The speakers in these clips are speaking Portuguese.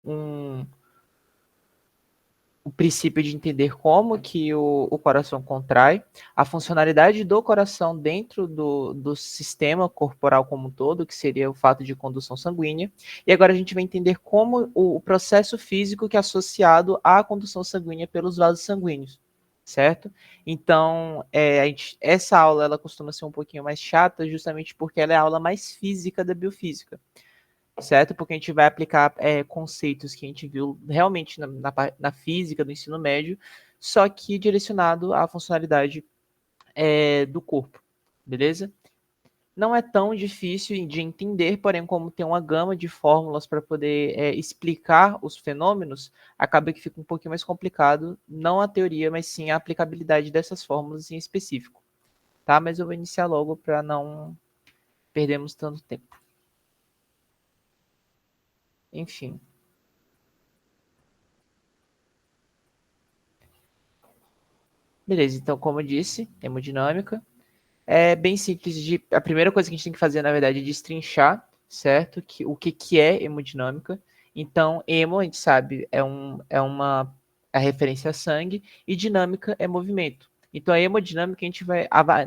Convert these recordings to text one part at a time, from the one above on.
um o princípio de entender como que o coração contrai, a funcionalidade do coração dentro do sistema corporal como um todo, que seria o fato de condução sanguínea, e agora a gente vai entender como o processo físico que é associado à condução sanguínea pelos vasos sanguíneos, certo? Então, essa aula ela costuma ser um pouquinho mais chata, justamente porque ela é a aula mais física da biofísica, certo? Porque a gente vai aplicar conceitos que a gente viu realmente na física do ensino médio, só que direcionado à funcionalidade do corpo, beleza? Não é tão difícil de entender, porém, como tem uma gama de fórmulas para poder explicar os fenômenos, acaba que fica um pouquinho mais complicado, não a teoria, mas sim a aplicabilidade dessas fórmulas em específico, tá? Mas eu vou iniciar logo para não perdermos tanto tempo. Enfim. Beleza, então, como eu disse, hemodinâmica. É bem simples a primeira coisa que a gente tem que fazer, na verdade, é destrinchar, certo? O que é hemodinâmica. Então, hemo, a gente sabe, é a referência a sangue, e dinâmica é movimento. Então, a hemodinâmica,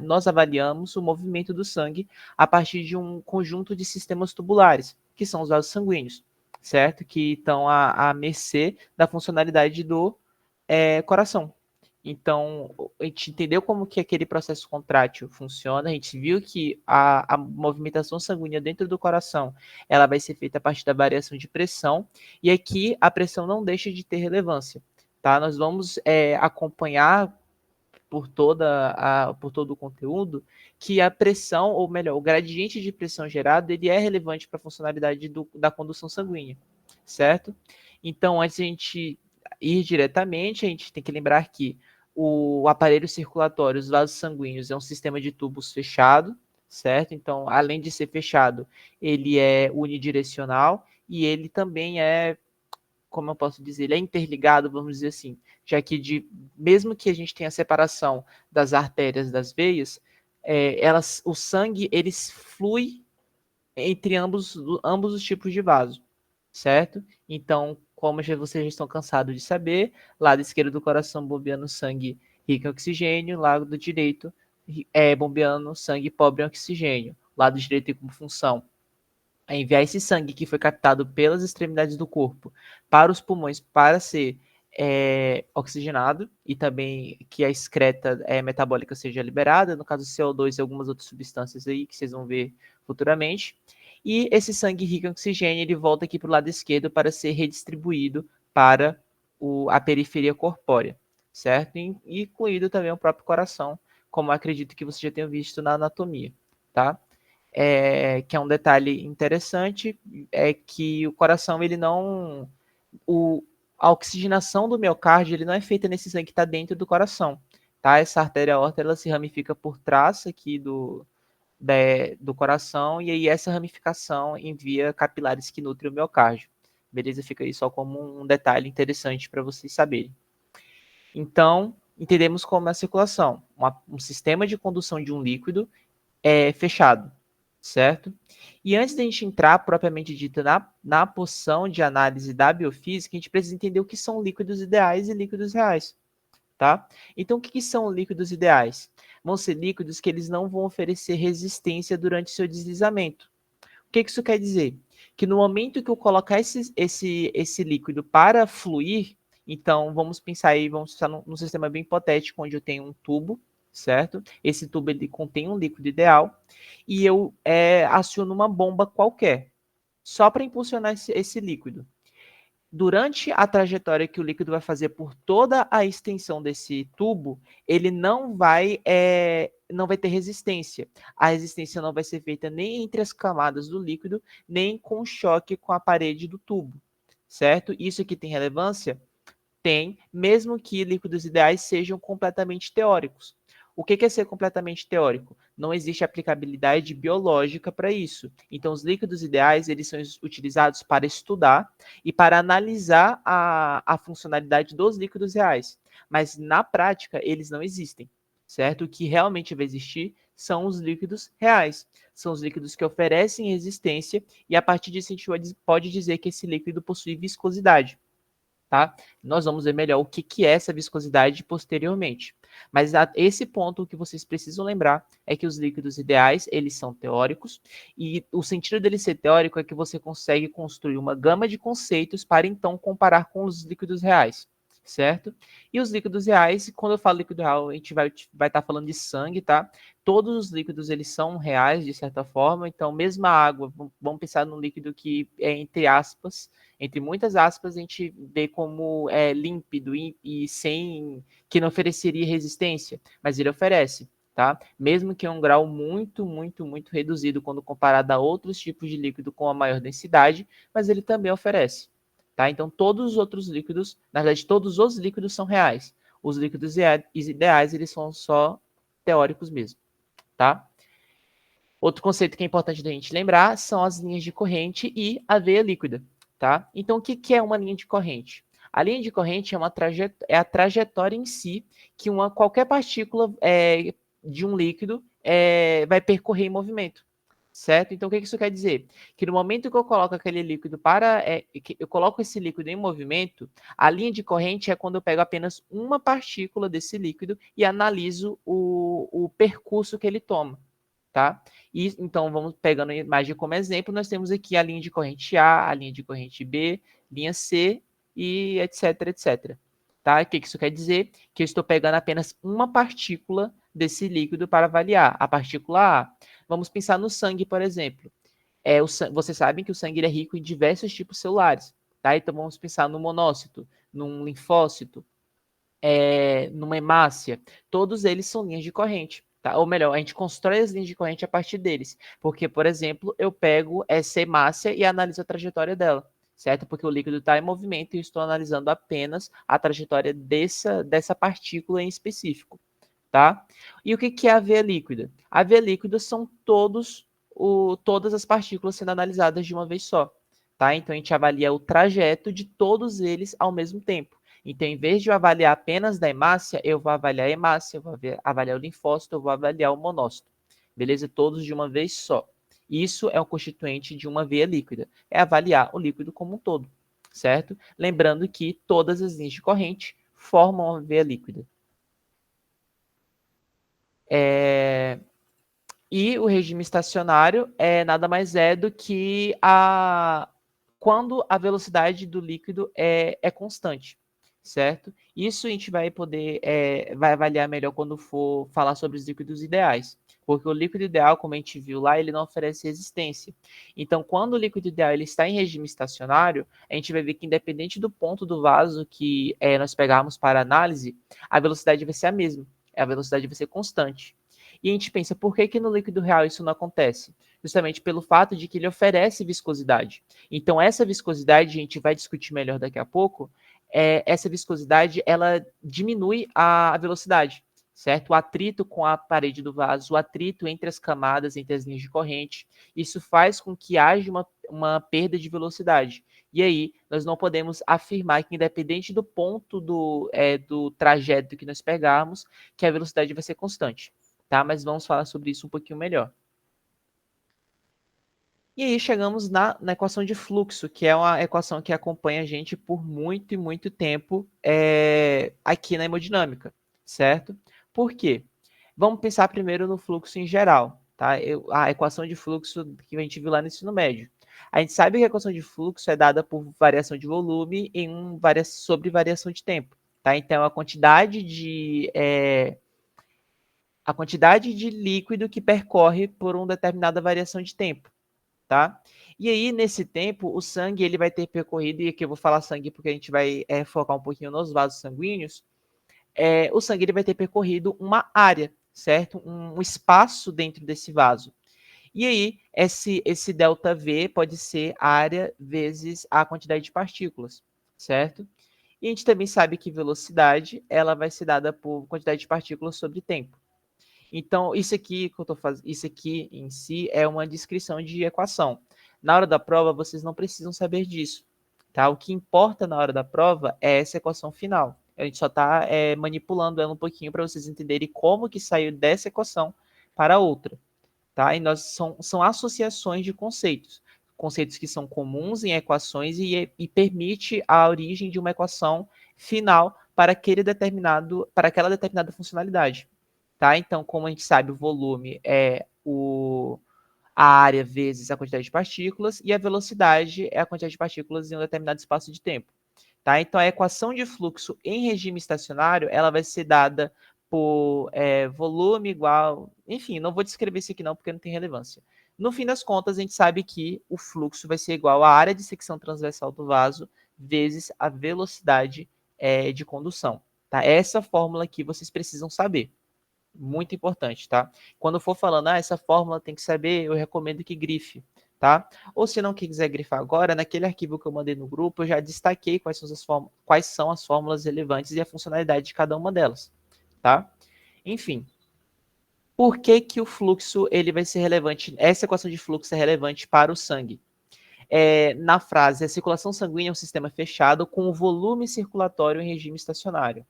nós avaliamos o movimento do sangue a partir de um conjunto de sistemas tubulares, que são os vasos sanguíneos, certo? Que estão à mercê da funcionalidade do coração. Então, a gente entendeu como que aquele processo contrátil funciona, a gente viu que a movimentação sanguínea dentro do coração, ela vai ser feita a partir da variação de pressão, e aqui a pressão não deixa de ter relevância, tá? Nós vamos acompanhar por todo o conteúdo que a pressão, ou melhor, o gradiente de pressão gerado, ele é relevante para a funcionalidade da condução sanguínea, certo? Então, antes de a gente ir diretamente, a gente tem que lembrar que o aparelho circulatório, os vasos sanguíneos, é um sistema de tubos fechado, certo? Então, além de ser fechado, ele é unidirecional e ele também como eu posso dizer, ele é interligado, vamos dizer assim, já que mesmo que a gente tenha a separação das artérias das veias, o sangue ele flui entre ambos os tipos de vaso, certo? Então, como vocês já estão cansados de saber, lado esquerdo do coração bombeando sangue rico em oxigênio, lado direito bombeando sangue pobre em oxigênio. Lado direito tem como função enviar esse sangue que foi captado pelas extremidades do corpo para os pulmões para ser oxigenado e também que a excreta metabólica seja liberada, no caso CO2 e algumas outras substâncias aí que vocês vão ver futuramente. E esse sangue rico em oxigênio ele volta aqui para o lado esquerdo para ser redistribuído para a periferia corpórea, certo? E incluído também o próprio coração, como acredito que você já tenha visto na anatomia, tá? Que é um detalhe interessante, é que o coração, ele não... a oxigenação do miocárdio, ele não é feita nesse sangue que está dentro do coração, tá? Essa artéria aorta, ela se ramifica por trás aqui do coração, e aí essa ramificação envia capilares que nutrem o miocárdio. Beleza? Fica aí só como um detalhe interessante para vocês saberem. Então, entendemos como é a circulação. Um sistema de condução de um líquido fechado, certo? E antes da gente entrar, propriamente dito, na porção de análise da biofísica, a gente precisa entender o que são líquidos ideais e líquidos reais, tá? Então, o que são líquidos ideais? Vão ser líquidos que eles não vão oferecer resistência durante seu deslizamento. O que isso quer dizer? Que no momento que eu colocar esse líquido para fluir, então vamos pensar aí, vamos pensar num sistema bem hipotético, onde eu tenho um tubo, certo? Esse tubo ele contém um líquido ideal, e eu aciono uma bomba qualquer, só para impulsionar esse líquido. Durante a trajetória que o líquido vai fazer por toda a extensão desse tubo, ele não vai ter resistência. A resistência não vai ser feita nem entre as camadas do líquido, nem com choque com a parede do tubo, certo? Isso aqui tem relevância? Tem, mesmo que líquidos ideais sejam completamente teóricos. O que é ser completamente teórico? Não existe aplicabilidade biológica para isso. Então, os líquidos ideais eles são utilizados para estudar e para analisar a funcionalidade dos líquidos reais. Mas, na prática, eles não existem, certo? O que realmente vai existir são os líquidos reais. são os líquidos que oferecem resistência, e a partir disso a gente pode dizer que esse líquido possui viscosidade. Tá? Nós vamos ver melhor o que é essa viscosidade posteriormente. Mas esse ponto que vocês precisam lembrar é que os líquidos ideais, eles são teóricos, e o sentido dele ser teórico é que você consegue construir uma gama de conceitos para então comparar com os líquidos reais, certo? E os líquidos reais, quando eu falo líquido real, a gente vai estar falando de sangue, tá? Todos os líquidos, eles são reais, de certa forma, então mesmo a água, vamos pensar num líquido que é, entre aspas, entre muitas aspas, a gente vê como límpido e sem que não ofereceria resistência, mas ele oferece, tá? Mesmo que em um grau muito reduzido quando comparado a outros tipos de líquido com a maior densidade, mas ele também oferece, tá? Então todos os outros líquidos, na verdade todos os líquidos são reais. Os líquidos ideais, eles são só teóricos mesmo, tá? Outro conceito que é importante da gente lembrar são as linhas de corrente e a veia líquida, tá? Então, o que é uma linha de corrente? A linha de corrente é a trajetória em si que qualquer partícula de um líquido vai percorrer em movimento, certo? Então, o que isso quer dizer? Que no momento que eu coloco aquele líquido eu coloco esse líquido em movimento, a linha de corrente é quando eu pego apenas uma partícula desse líquido e analiso o percurso que ele toma. Tá? E então vamos pegando a imagem como exemplo, nós temos aqui a linha de corrente A, a linha de corrente B, linha C e etc. Tá? O que isso quer dizer? Que eu estou pegando apenas uma partícula desse líquido para avaliar, a partícula A. Vamos pensar no sangue, por exemplo. Vocês sabem que o sangue é rico em diversos tipos celulares, tá? Então vamos pensar no monócito, num linfócito, numa hemácia. Todos eles são linhas de corrente. Tá? Ou melhor, a gente constrói as linhas de corrente a partir deles. Porque, por exemplo, eu pego essa hemácia e analiso a trajetória dela, certo? Porque o líquido está em movimento e eu estou analisando apenas a trajetória dessa partícula em específico, tá? E o que é a veia líquida? A veia líquida são todas as partículas sendo analisadas de uma vez só, tá? Então a gente avalia o trajeto de todos eles ao mesmo tempo. Então, em vez de eu avaliar apenas da hemácia, eu vou avaliar a hemácia, eu vou avaliar o linfócito, eu vou avaliar o monócito. Beleza? Todos de uma vez só. Isso é um constituinte de uma veia líquida. É avaliar o líquido como um todo, certo? Lembrando que todas as linhas de corrente formam uma veia líquida. E o regime estacionário nada mais é do que quando a velocidade do líquido é constante, certo? Isso a gente vai poder vai avaliar melhor quando for falar sobre os líquidos ideais, porque o líquido ideal, como a gente viu lá, ele não oferece resistência. Então, quando o líquido ideal ele está em regime estacionário, a gente vai ver que independente do ponto do vaso que nós pegarmos para análise, a velocidade vai ser a mesma, a velocidade vai ser constante. E a gente pensa, por que no líquido real isso não acontece? Justamente pelo fato de que ele oferece viscosidade. Então, essa viscosidade, a gente vai discutir melhor daqui a pouco, essa viscosidade, ela diminui a velocidade, certo? O atrito com a parede do vaso, o atrito entre as camadas, entre as linhas de corrente, isso faz com que haja uma perda de velocidade. E aí, nós não podemos afirmar que, independente do ponto do trajeto que nós pegarmos, que a velocidade vai ser constante, tá? Mas vamos falar sobre isso um pouquinho melhor. E aí chegamos na equação de fluxo, que é uma equação que acompanha a gente por muito e muito tempo aqui na hemodinâmica, certo? Por quê? Vamos pensar primeiro no fluxo em geral, tá? A equação de fluxo que a gente viu lá no ensino médio. A gente sabe que a equação de fluxo é dada por variação de volume sobre variação de tempo, tá? Então, a quantidade de líquido que percorre por uma determinada variação de tempo, tá? E aí, nesse tempo, o sangue ele vai ter percorrido, e aqui eu vou falar sangue porque a gente vai focar um pouquinho nos vasos sanguíneos, o sangue ele vai ter percorrido uma área, certo? Um espaço dentro desse vaso. E aí, esse ΔV pode ser área vezes a quantidade de partículas, certo? E a gente também sabe que velocidade ela vai ser dada por quantidade de partículas sobre tempo. Então, isso aqui que eu tô fazendo, isso aqui em si é uma descrição de equação. Na hora da prova, vocês não precisam saber disso, tá? O que importa na hora da prova é essa equação final. A gente só está manipulando ela um pouquinho para vocês entenderem como que saiu dessa equação para outra, tá? E são associações de conceitos. Conceitos que são comuns em equações e permite a origem de uma equação final para aquela determinada funcionalidade, tá? Então, como a gente sabe, o volume é a área vezes a quantidade de partículas e a velocidade é a quantidade de partículas em um determinado espaço de tempo. Tá? Então, a equação de fluxo em regime estacionário ela vai ser dada por volume igual... Enfim, não vou descrever isso aqui não, porque não tem relevância. No fim das contas, a gente sabe que o fluxo vai ser igual à área de secção transversal do vaso vezes a velocidade de condução. Tá? Essa fórmula aqui vocês precisam saber. Muito importante, tá? Quando for falando, essa fórmula tem que saber, eu recomendo que grife, tá? Ou se não quiser grifar agora, naquele arquivo que eu mandei no grupo, eu já destaquei quais são as fórmulas relevantes e a funcionalidade de cada uma delas, tá? Enfim, por que que o fluxo ele vai ser relevante? Essa equação de fluxo é relevante para o sangue. Na frase, a circulação sanguínea é um sistema fechado com o volume circulatório em regime estacionário.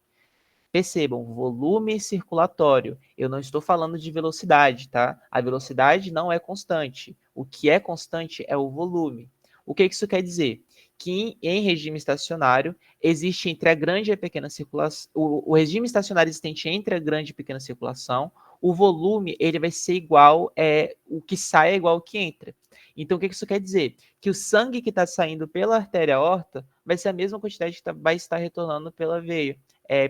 Percebam, volume circulatório. Eu não estou falando de velocidade, tá? A velocidade não é constante. O que é constante é o volume. O que isso quer dizer? Que em regime estacionário, existe entre a grande e a pequena circulação, o regime estacionário existente entre a grande e pequena circulação, o volume ele vai ser igual, o que sai é igual ao que entra. Então, o que isso quer dizer? Que o sangue que está saindo pela artéria aorta vai ser a mesma quantidade que vai estar retornando pela veia.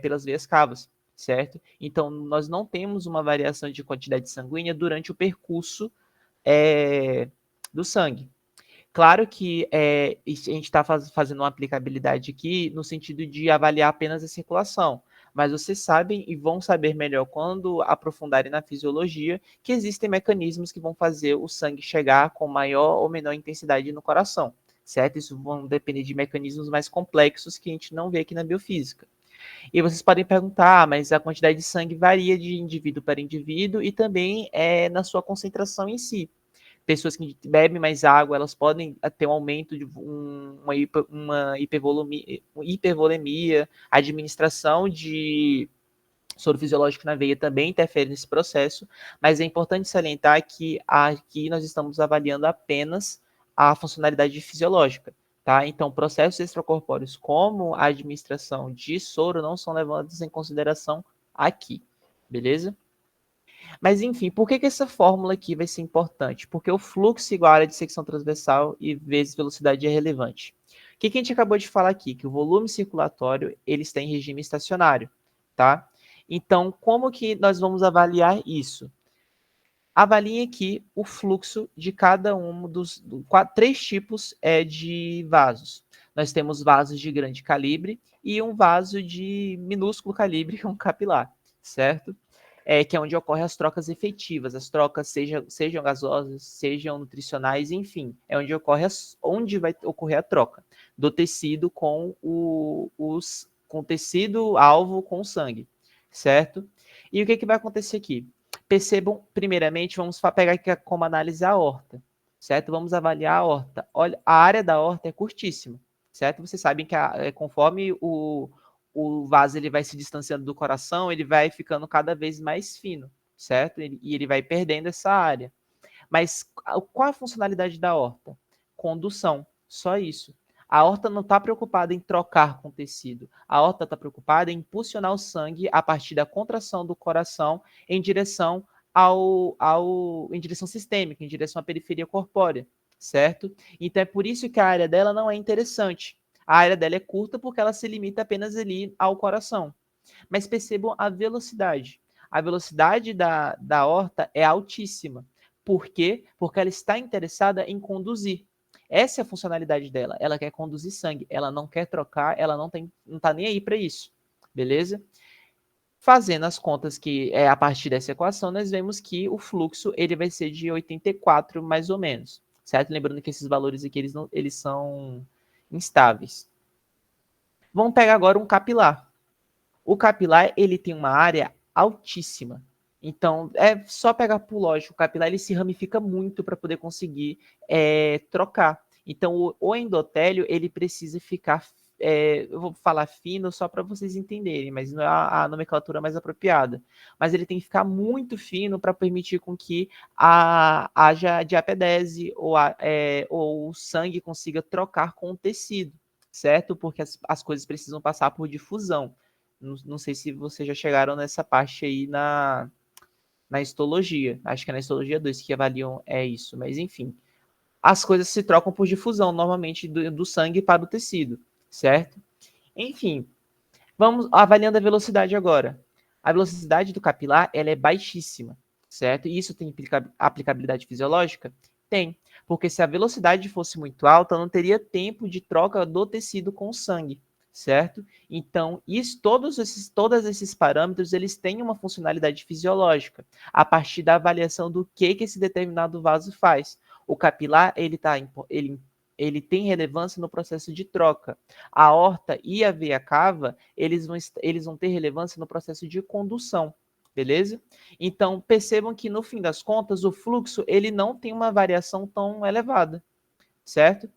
Pelas veias cavas, certo? Então, nós não temos uma variação de quantidade sanguínea durante o percurso do sangue. Claro que a gente está fazendo uma aplicabilidade aqui no sentido de avaliar apenas a circulação, mas vocês sabem e vão saber melhor quando aprofundarem na fisiologia que existem mecanismos que vão fazer o sangue chegar com maior ou menor intensidade no coração, certo? Isso vão depender de mecanismos mais complexos que a gente não vê aqui na biofísica. E vocês podem perguntar, mas a quantidade de sangue varia de indivíduo para indivíduo e também na sua concentração em si. Pessoas que bebem mais água, elas podem ter um aumento de uma hipervolemia, a administração de soro fisiológico na veia também interfere nesse processo, mas é importante salientar que aqui nós estamos avaliando apenas a funcionalidade fisiológica. Tá? Então, processos extracorpóreos como a administração de soro não são levados em consideração aqui, beleza? Mas, enfim, por que essa fórmula aqui vai ser importante? Porque o fluxo igual a área de secção transversal e vezes velocidade é relevante. O que a gente acabou de falar aqui? Que o volume circulatório ele está em regime estacionário, tá? Então, como que nós vamos avaliar isso? Avalie aqui o fluxo de cada um dos três tipos de vasos. Nós temos vasos de grande calibre e um vaso de minúsculo calibre, que é um capilar, certo? Que é onde ocorrem as trocas efetivas. As trocas sejam gasosas, sejam nutricionais, enfim, é onde vai ocorrer a troca do tecido com o tecido alvo com o sangue, certo? E o que vai acontecer aqui? Percebam, primeiramente, vamos pegar aqui como análise a aorta, certo? Vamos avaliar a aorta. Olha, a área da aorta é curtíssima, certo? Vocês sabem que conforme o vaso ele vai se distanciando do coração, ele vai ficando cada vez mais fino, certo? E ele vai perdendo essa área. Mas qual a funcionalidade da aorta? Condução, só isso. A aorta não está preocupada em trocar com o tecido. A aorta está preocupada em impulsionar o sangue a partir da contração do coração em direção em direção sistêmica, em direção à periferia corpórea, certo? Então é por isso que a área dela não é interessante. A área dela é curta porque ela se limita apenas ali ao coração. Mas percebam a velocidade. A velocidade da aorta é altíssima. Por quê? Porque ela está interessada em conduzir. Essa é a funcionalidade dela. Ela quer conduzir sangue. Ela não quer trocar, ela não está nem aí para isso. Beleza? Fazendo as contas que a partir dessa equação, nós vemos que o fluxo ele vai ser de 84 mais ou menos. Certo? Lembrando que esses valores aqui eles são instáveis. Vamos pegar agora um capilar. O capilar ele tem uma área altíssima. Então, é só pegar por lógico, o capilar ele se ramifica muito para poder conseguir trocar. Então, o endotélio ele precisa ficar eu vou falar fino só para vocês entenderem, mas não é a nomenclatura mais apropriada. Mas ele tem que ficar muito fino para permitir com que haja diapedese ou o sangue consiga trocar com o tecido, certo? Porque as coisas precisam passar por difusão. Não sei se vocês já chegaram nessa parte aí na histologia. Acho que é na histologia 2 que avaliam isso, mas enfim. As coisas se trocam por difusão, normalmente do sangue para o tecido, certo? Enfim, vamos avaliando a velocidade agora. A velocidade do capilar ela é baixíssima, certo? E isso tem aplicabilidade fisiológica? Tem, porque se a velocidade fosse muito alta, não teria tempo de troca do tecido com o sangue, certo? Então, todos esses parâmetros, eles têm uma funcionalidade fisiológica, a partir da avaliação do que esse determinado vaso faz. O capilar, ele tem relevância no processo de troca. A aorta e a veia cava, eles vão ter relevância no processo de condução, beleza? Então, percebam que, no fim das contas, o fluxo ele não tem uma variação tão elevada, certo?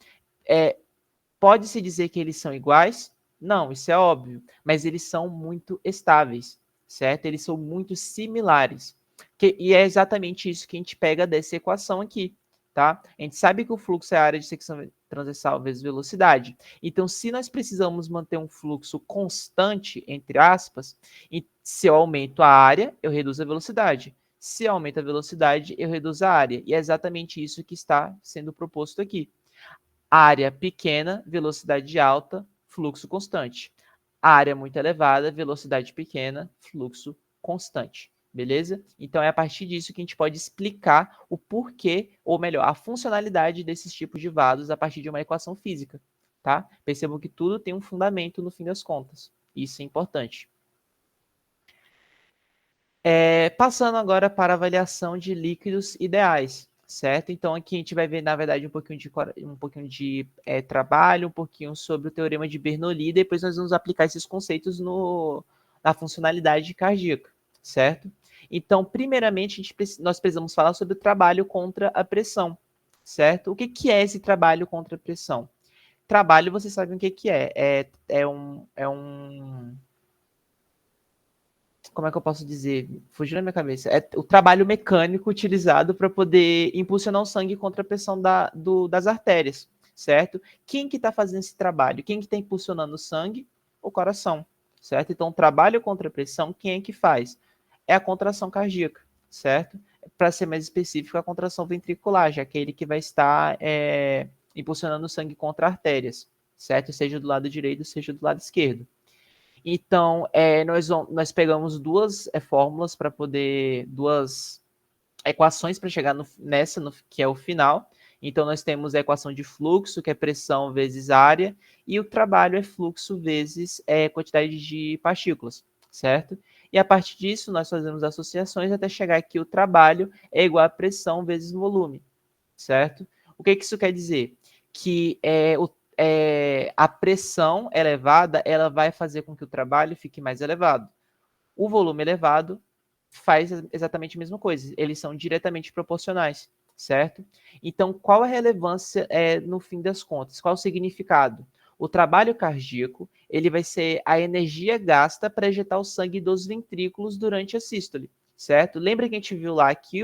Pode-se dizer que eles são iguais? Não, isso é óbvio, mas eles são muito estáveis, certo? Eles são muito similares. E é exatamente isso que a gente pega dessa equação aqui, tá? A gente sabe que o fluxo é a área de secção transversal vezes velocidade. Então, se nós precisamos manter um fluxo constante, entre aspas, e se eu aumento a área, eu reduzo a velocidade. Se eu aumento a velocidade, eu reduzo a área. E é exatamente isso que está sendo proposto aqui. Área pequena, velocidade alta, fluxo constante. Área muito elevada, velocidade pequena, fluxo constante. Beleza? Então, é a partir disso que a gente pode explicar o porquê, ou melhor, a funcionalidade desses tipos de vasos a partir de uma equação física. Tá? Percebam que tudo tem um fundamento no fim das contas. Isso é importante. Passando agora para a avaliação de líquidos ideais, certo? Então, aqui a gente vai ver, na verdade, um pouquinho de trabalho, um pouquinho sobre o teorema de Bernoulli, e depois nós vamos aplicar esses conceitos na funcionalidade cardíaca, certo? Então, primeiramente, nós precisamos falar sobre o trabalho contra a pressão, certo? O que é esse trabalho contra a pressão? Trabalho, vocês sabem o que é. Como é que eu posso dizer? Fugiu da minha cabeça. É o trabalho mecânico utilizado para poder impulsionar o sangue contra a pressão das artérias, certo? Quem que está fazendo esse trabalho? Quem que está impulsionando o sangue? O coração, certo? Então, o trabalho contra a pressão, quem é que faz? É a contração cardíaca, certo? Para ser mais específico, a contração ventricular, já que é ele que vai estar impulsionando o sangue contra artérias, certo? Seja do lado direito, seja do lado esquerdo. Então, nós pegamos duas fórmulas para poder, duas equações para chegar que é o final. Então, nós temos a equação de fluxo, que é pressão vezes área, e o trabalho é fluxo vezes quantidade de partículas, certo? E a partir disso, nós fazemos associações até chegar que o trabalho é igual a pressão vezes volume, certo? O que isso quer dizer? Que a pressão elevada, ela vai fazer com que o trabalho fique mais elevado. O volume elevado faz exatamente a mesma coisa. Eles são diretamente proporcionais, certo? Então, qual a relevância no fim das contas? Qual o significado? O trabalho cardíaco, ele vai ser a energia gasta para ejetar o sangue dos ventrículos durante a sístole, certo? Lembra que a gente viu lá que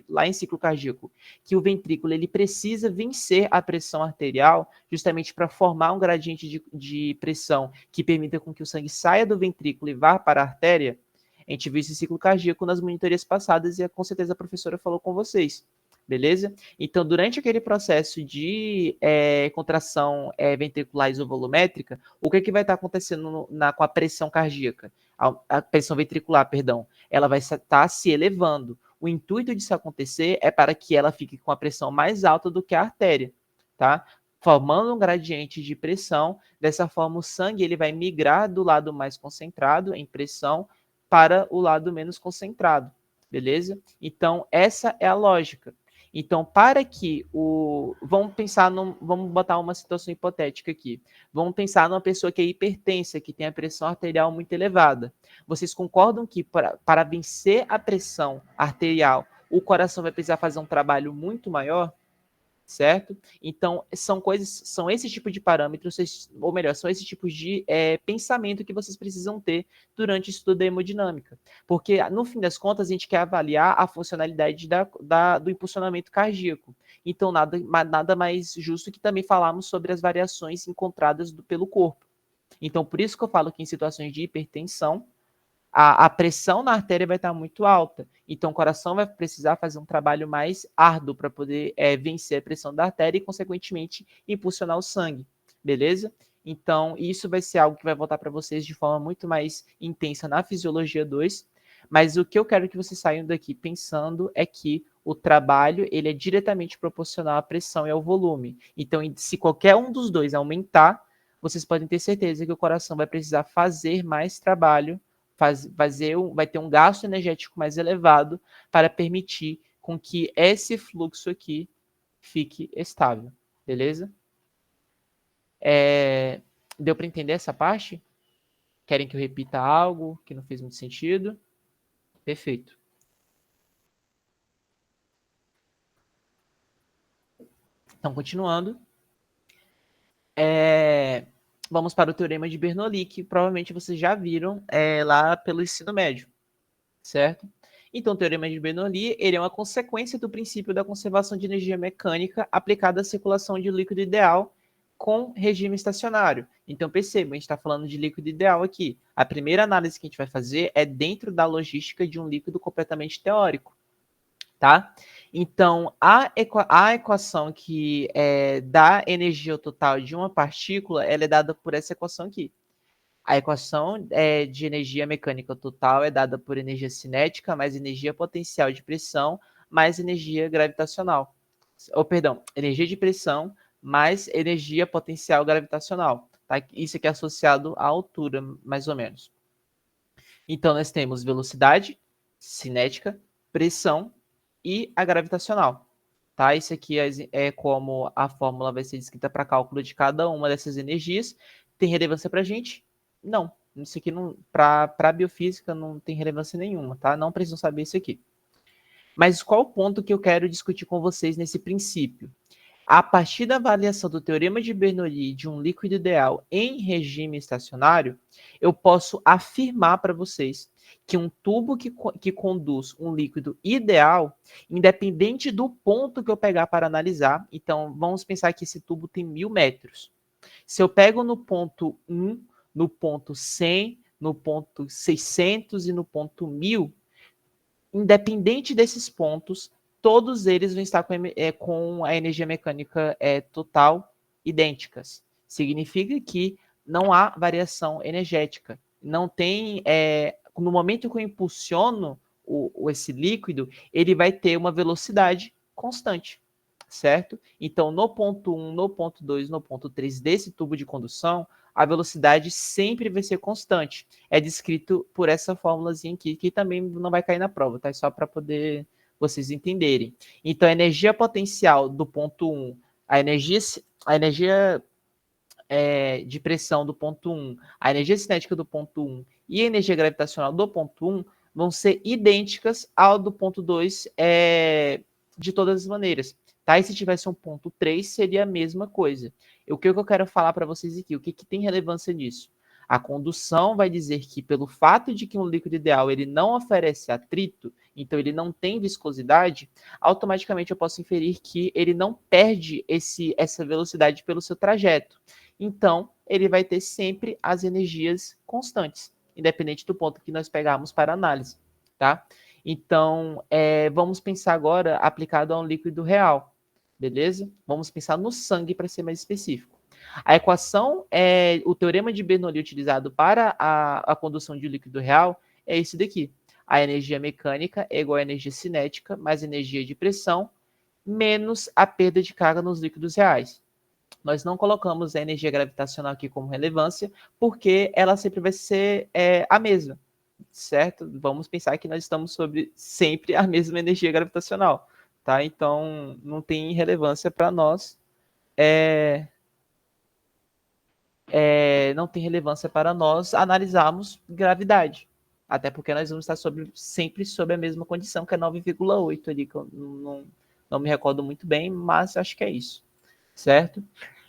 lá em ciclo cardíaco, que o ventrículo ele precisa vencer a pressão arterial justamente para formar um gradiente de pressão que permita com que o sangue saia do ventrículo e vá para a artéria? A gente viu esse ciclo cardíaco nas monitorias passadas e com certeza a professora falou com vocês, beleza? Então, durante aquele processo de contração ventricular isovolumétrica, o que vai estar acontecendo com a pressão cardíaca? A pressão ventricular, perdão, ela vai estar se elevando. O intuito disso acontecer é para que ela fique com a pressão mais alta do que a artéria, tá? Formando um gradiente de pressão. Dessa forma, o sangue ele vai migrar do lado mais concentrado em pressão para o lado menos concentrado, beleza? Então, essa é a lógica. Então, para que vamos botar uma situação hipotética aqui. Vamos pensar numa pessoa que é hipertensa, que tem a pressão arterial muito elevada. Vocês concordam que para vencer a pressão arterial, o coração vai precisar fazer um trabalho muito maior? certo? Então, são esse tipo de parâmetros, ou melhor, são esse tipo de pensamento que vocês precisam ter durante o estudo da hemodinâmica. Porque, no fim das contas, a gente quer avaliar a funcionalidade do impulsionamento cardíaco. Então, nada mais justo que também falarmos sobre as variações encontradas pelo corpo. Então, por isso que eu falo que em situações de hipertensão, a pressão na artéria vai estar muito alta. Então, o coração vai precisar fazer um trabalho mais árduo para poder vencer a pressão da artéria e, consequentemente, impulsionar o sangue. Beleza? Então, isso vai ser algo que vai voltar para vocês de forma muito mais intensa na Fisiologia 2. Mas o que eu quero que vocês saiam daqui pensando é que o trabalho ele é diretamente proporcional à pressão e ao volume. Então, se qualquer um dos dois aumentar, vocês podem ter certeza que o coração vai precisar fazer mais trabalho, vai ter um gasto energético mais elevado para permitir com que esse fluxo aqui fique estável, beleza? Deu para entender essa parte? Querem que eu repita algo que não fez muito sentido? Perfeito. Então, continuando. Vamos para o Teorema de Bernoulli, que provavelmente vocês já viram lá pelo ensino médio, certo? Então, o Teorema de Bernoulli ele é uma consequência do princípio da conservação de energia mecânica aplicada à circulação de líquido ideal com regime estacionário. Então, perceba, a gente está falando de líquido ideal aqui. A primeira análise que a gente vai fazer é dentro da logística de um líquido completamente teórico, tá? Então, a equação que dá energia total de uma partícula, ela é dada por essa equação aqui. A equação de energia mecânica total é dada por energia cinética mais energia potencial de pressão mais energia gravitacional. Ou, perdão, energia de pressão mais energia potencial gravitacional. Tá? Isso aqui é associado à altura, mais ou menos. Então, nós temos velocidade, cinética, pressão e a gravitacional. Tá? Isso aqui é como a fórmula vai ser descrita para cálculo de cada uma dessas energias. Tem relevância para a gente? Não. Isso aqui para a biofísica não tem relevância nenhuma, tá? Não precisam saber isso aqui. Mas qual o ponto que eu quero discutir com vocês nesse princípio? A partir da avaliação do teorema de Bernoulli de um líquido ideal em regime estacionário, eu posso afirmar para vocês que um tubo que conduz um líquido ideal, independente do ponto que eu pegar para analisar, então vamos pensar que esse tubo tem 1000 metros. Se eu pego no ponto 1, no ponto 100, no ponto 600 e no ponto 1000, independente desses pontos, todos eles vão estar com a energia mecânica total idênticas. Significa que não há variação energética. Não tem. No momento que eu impulsiono esse líquido, ele vai ter uma velocidade constante, certo? Então, no ponto 1, no ponto 2, no ponto 3 desse tubo de condução, a velocidade sempre vai ser constante. É descrito por essa fórmulazinha aqui, que também não vai cair na prova, tá? É só para poder vocês entenderem. Então, a energia potencial do ponto 1, a energia de pressão do ponto 1, a energia cinética do ponto 1 e a energia gravitacional do ponto 1 vão ser idênticas ao do ponto 2 de todas as maneiras. Tá? E se tivesse um ponto 3, seria a mesma coisa. O que eu quero falar para vocês aqui? O que tem relevância nisso? A condução vai dizer que, pelo fato de que um líquido ideal ele não oferece atrito, então ele não tem viscosidade, automaticamente eu posso inferir que ele não perde essa velocidade pelo seu trajeto. Então, ele vai ter sempre as energias constantes, independente do ponto que nós pegarmos para análise, tá? Então, vamos pensar agora aplicado a um líquido real, beleza? Vamos pensar no sangue para ser mais específico. A equação, o teorema de Bernoulli utilizado para a condução de líquido real é esse daqui. A energia mecânica é igual à energia cinética mais energia de pressão menos a perda de carga nos líquidos reais. Nós não colocamos a energia gravitacional aqui como relevância, porque ela sempre vai ser a mesma, certo? Vamos pensar que nós estamos sobre sempre a mesma energia gravitacional, tá? Então, não tem relevância para nós. Não tem relevância para nós analisarmos gravidade. Até porque nós vamos estar sempre sobre a mesma condição, que é 9,8 ali, que eu não Não me recordo muito bem, mas acho que é isso, certo?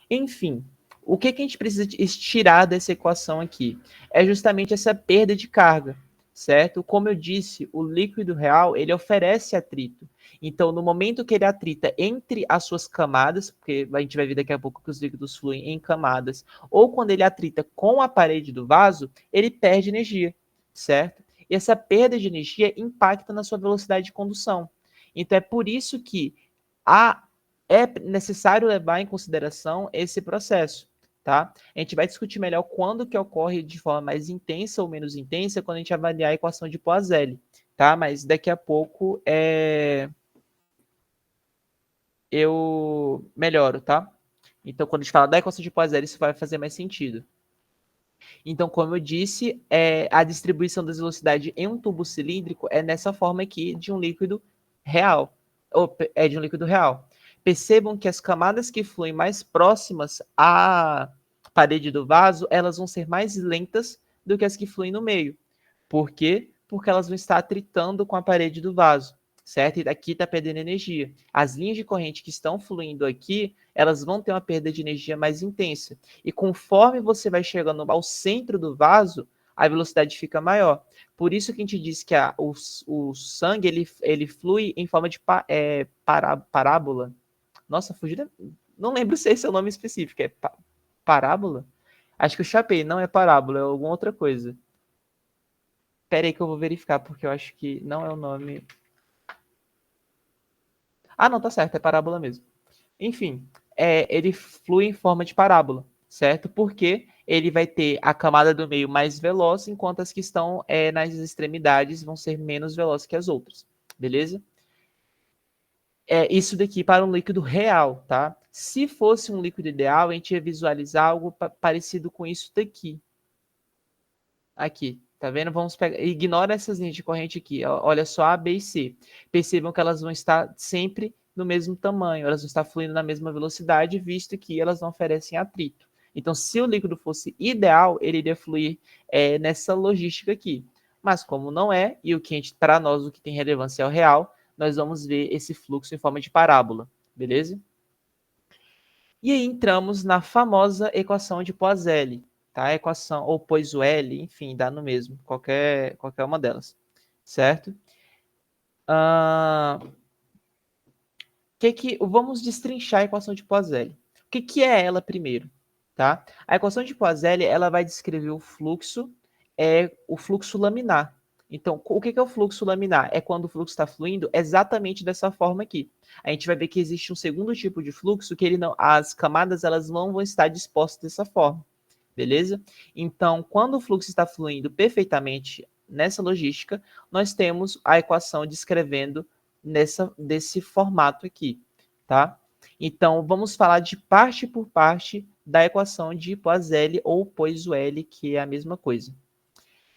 Enfim, o que a gente precisa tirar dessa equação aqui? É justamente essa perda de carga, certo? Como eu disse, o líquido real, ele oferece atrito. Então, no momento que ele atrita entre as suas camadas, porque a gente vai ver daqui a pouco que os líquidos fluem em camadas, ou quando ele atrita com a parede do vaso, ele perde energia, certo? E essa perda de energia impacta na sua velocidade de condução. Então, é por isso que é necessário levar em consideração esse processo, tá? A gente vai discutir melhor quando que ocorre de forma mais intensa ou menos intensa quando a gente avaliar a equação de Poiseuille, tá? Mas daqui a pouco eu melhoro, tá? Então, quando a gente fala da equação de Poiseuille, isso vai fazer mais sentido. Então, como eu disse, a distribuição das velocidades em um tubo cilíndrico é nessa forma aqui de um líquido real, ou é de um líquido real. Percebam que as camadas que fluem mais próximas à parede do vaso, elas vão ser mais lentas do que as que fluem no meio. Por quê? Porque elas vão estar atritando com a parede do vaso, certo? E daqui está perdendo energia. As linhas de corrente que estão fluindo aqui, elas vão ter uma perda de energia mais intensa. E conforme você vai chegando ao centro do vaso, a velocidade fica maior. Por isso que a gente diz que o sangue ele flui em forma de parábola. Nossa, fugiu. Não lembro se esse é o nome específico. É parábola? Acho que eu chapei, não é parábola, é alguma outra coisa. Pera aí que eu vou verificar, porque eu acho que não é o nome. Ah, não, tá certo, é parábola mesmo. Enfim, ele flui em forma de parábola, certo? Porque ele vai ter a camada do meio mais veloz, enquanto as que estão nas extremidades vão ser menos velozes que as outras, beleza? Isso daqui para um líquido real, tá? Se fosse um líquido ideal, a gente ia visualizar algo parecido com isso daqui. Aqui, tá vendo? Vamos pegar. Ignora essas linhas de corrente aqui. Olha só A, B e C. Percebam que elas vão estar sempre no mesmo tamanho, elas vão estar fluindo na mesma velocidade, visto que elas não oferecem atrito. Então, se o líquido fosse ideal, ele iria fluir nessa logística aqui. Mas como não é, e o que para nós o que tem relevância é o real, nós vamos ver esse fluxo em forma de parábola, beleza? E aí entramos na famosa equação de Poiseuille, tá? A equação, ou Poiseuille, enfim, dá no mesmo, qualquer uma delas, certo? Vamos destrinchar a equação de Poiseuille. O que é ela primeiro, tá? A equação de Poiseuille, ela vai descrever o fluxo laminar. Então, o que é o fluxo laminar? É quando o fluxo está fluindo exatamente dessa forma aqui. A gente vai ver que existe um segundo tipo de fluxo que as camadas elas não vão estar dispostas dessa forma, beleza? Então, quando o fluxo está fluindo perfeitamente nessa logística, nós temos a equação descrevendo desse formato aqui, tá? Então, vamos falar de parte por parte da equação de Poiseuille ou Poiseuille, que é a mesma coisa.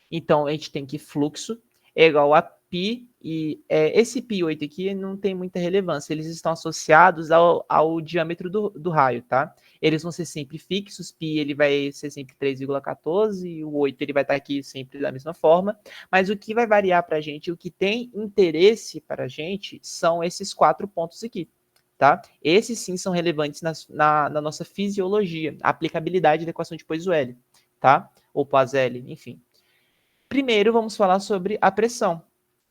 Então, a gente tem que fluxo é igual a π, e esse π8 aqui não tem muita relevância, eles estão associados ao diâmetro do raio, tá? Eles vão ser sempre fixos, π ele vai ser sempre 3,14, e o 8 ele vai estar aqui sempre da mesma forma, mas o que vai variar para a gente, o que tem interesse para a gente, são esses 4 pontos aqui, tá? Esses sim são relevantes na nossa fisiologia, a aplicabilidade da equação de Poiseuille, tá? Ou Poiseuille, enfim. Primeiro, vamos falar sobre a pressão,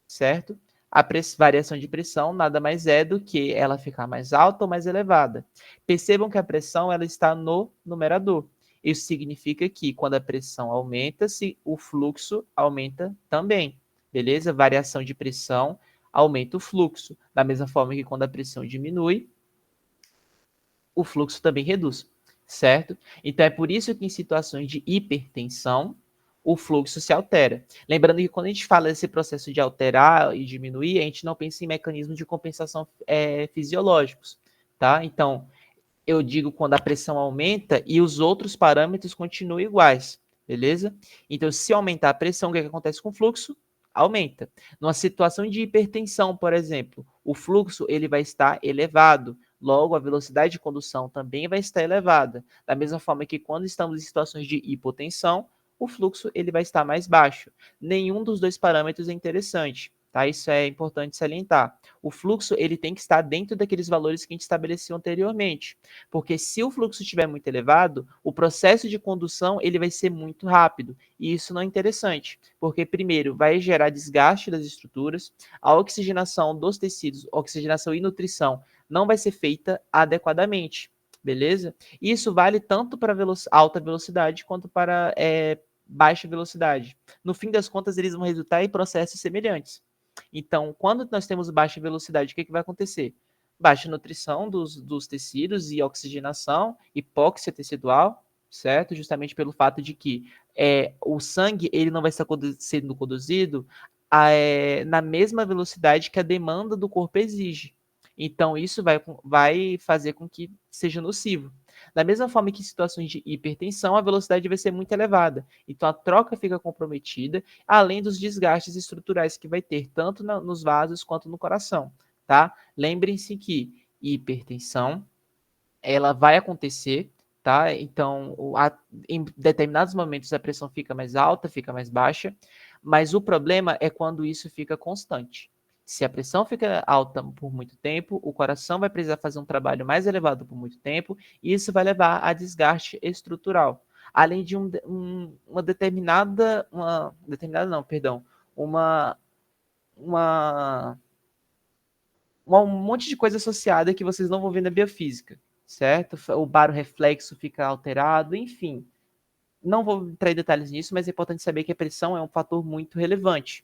certo? A variação de pressão nada mais é do que ela ficar mais alta ou mais elevada. Percebam que a pressão ela está no numerador. Isso significa que quando a pressão aumenta, o fluxo aumenta também. Beleza? Variação de pressão aumenta o fluxo. Da mesma forma que quando a pressão diminui, o fluxo também reduz, certo? Então é por isso que em situações de hipertensão, o fluxo se altera. Lembrando que quando a gente fala desse processo de alterar e diminuir, a gente não pensa em mecanismos de compensação fisiológicos, tá? Então, eu digo quando a pressão aumenta e os outros parâmetros continuam iguais, beleza? Então, se aumentar a pressão, o que acontece com o fluxo? Aumenta. Numa situação de hipertensão, por exemplo, o fluxo ele vai estar elevado, logo a velocidade de condução também vai estar elevada. Da mesma forma que quando estamos em situações de hipotensão, o fluxo ele vai estar mais baixo. Nenhum dos dois parâmetros é interessante, tá? Isso é importante salientar. O fluxo, ele tem que estar dentro daqueles valores que a gente estabeleceu anteriormente, porque se o fluxo estiver muito elevado, o processo de condução, ele vai ser muito rápido, e isso não é interessante, porque primeiro vai gerar desgaste das estruturas, a oxigenação dos tecidos, oxigenação e nutrição não vai ser feita adequadamente, beleza? Isso vale tanto para alta velocidade quanto para baixa velocidade. No fim das contas, eles vão resultar em processos semelhantes. Então, quando nós temos baixa velocidade, o que vai acontecer? Baixa nutrição dos tecidos e oxigenação, hipóxia tecidual, certo? Justamente pelo fato de que o sangue ele não vai estar sendo conduzido na mesma velocidade que a demanda do corpo exige. Então, isso vai fazer com que seja nocivo. Da mesma forma que em situações de hipertensão, a velocidade vai ser muito elevada. Então, a troca fica comprometida, além dos desgastes estruturais que vai ter, tanto nos vasos quanto no coração, tá? Lembrem-se que hipertensão, ela vai acontecer, tá? Então, em determinados momentos a pressão fica mais alta, fica mais baixa, mas o problema é quando isso fica constante. Se a pressão fica alta por muito tempo, o coração vai precisar fazer um trabalho mais elevado por muito tempo, e isso vai levar a desgaste estrutural. Além de uma determinada não, perdão, uma, uma um monte de coisa associada que vocês não vão ver na biofísica, certo? O baroreflexo fica alterado, enfim. Não vou entrar em detalhes nisso, mas é importante saber que a pressão é um fator muito relevante.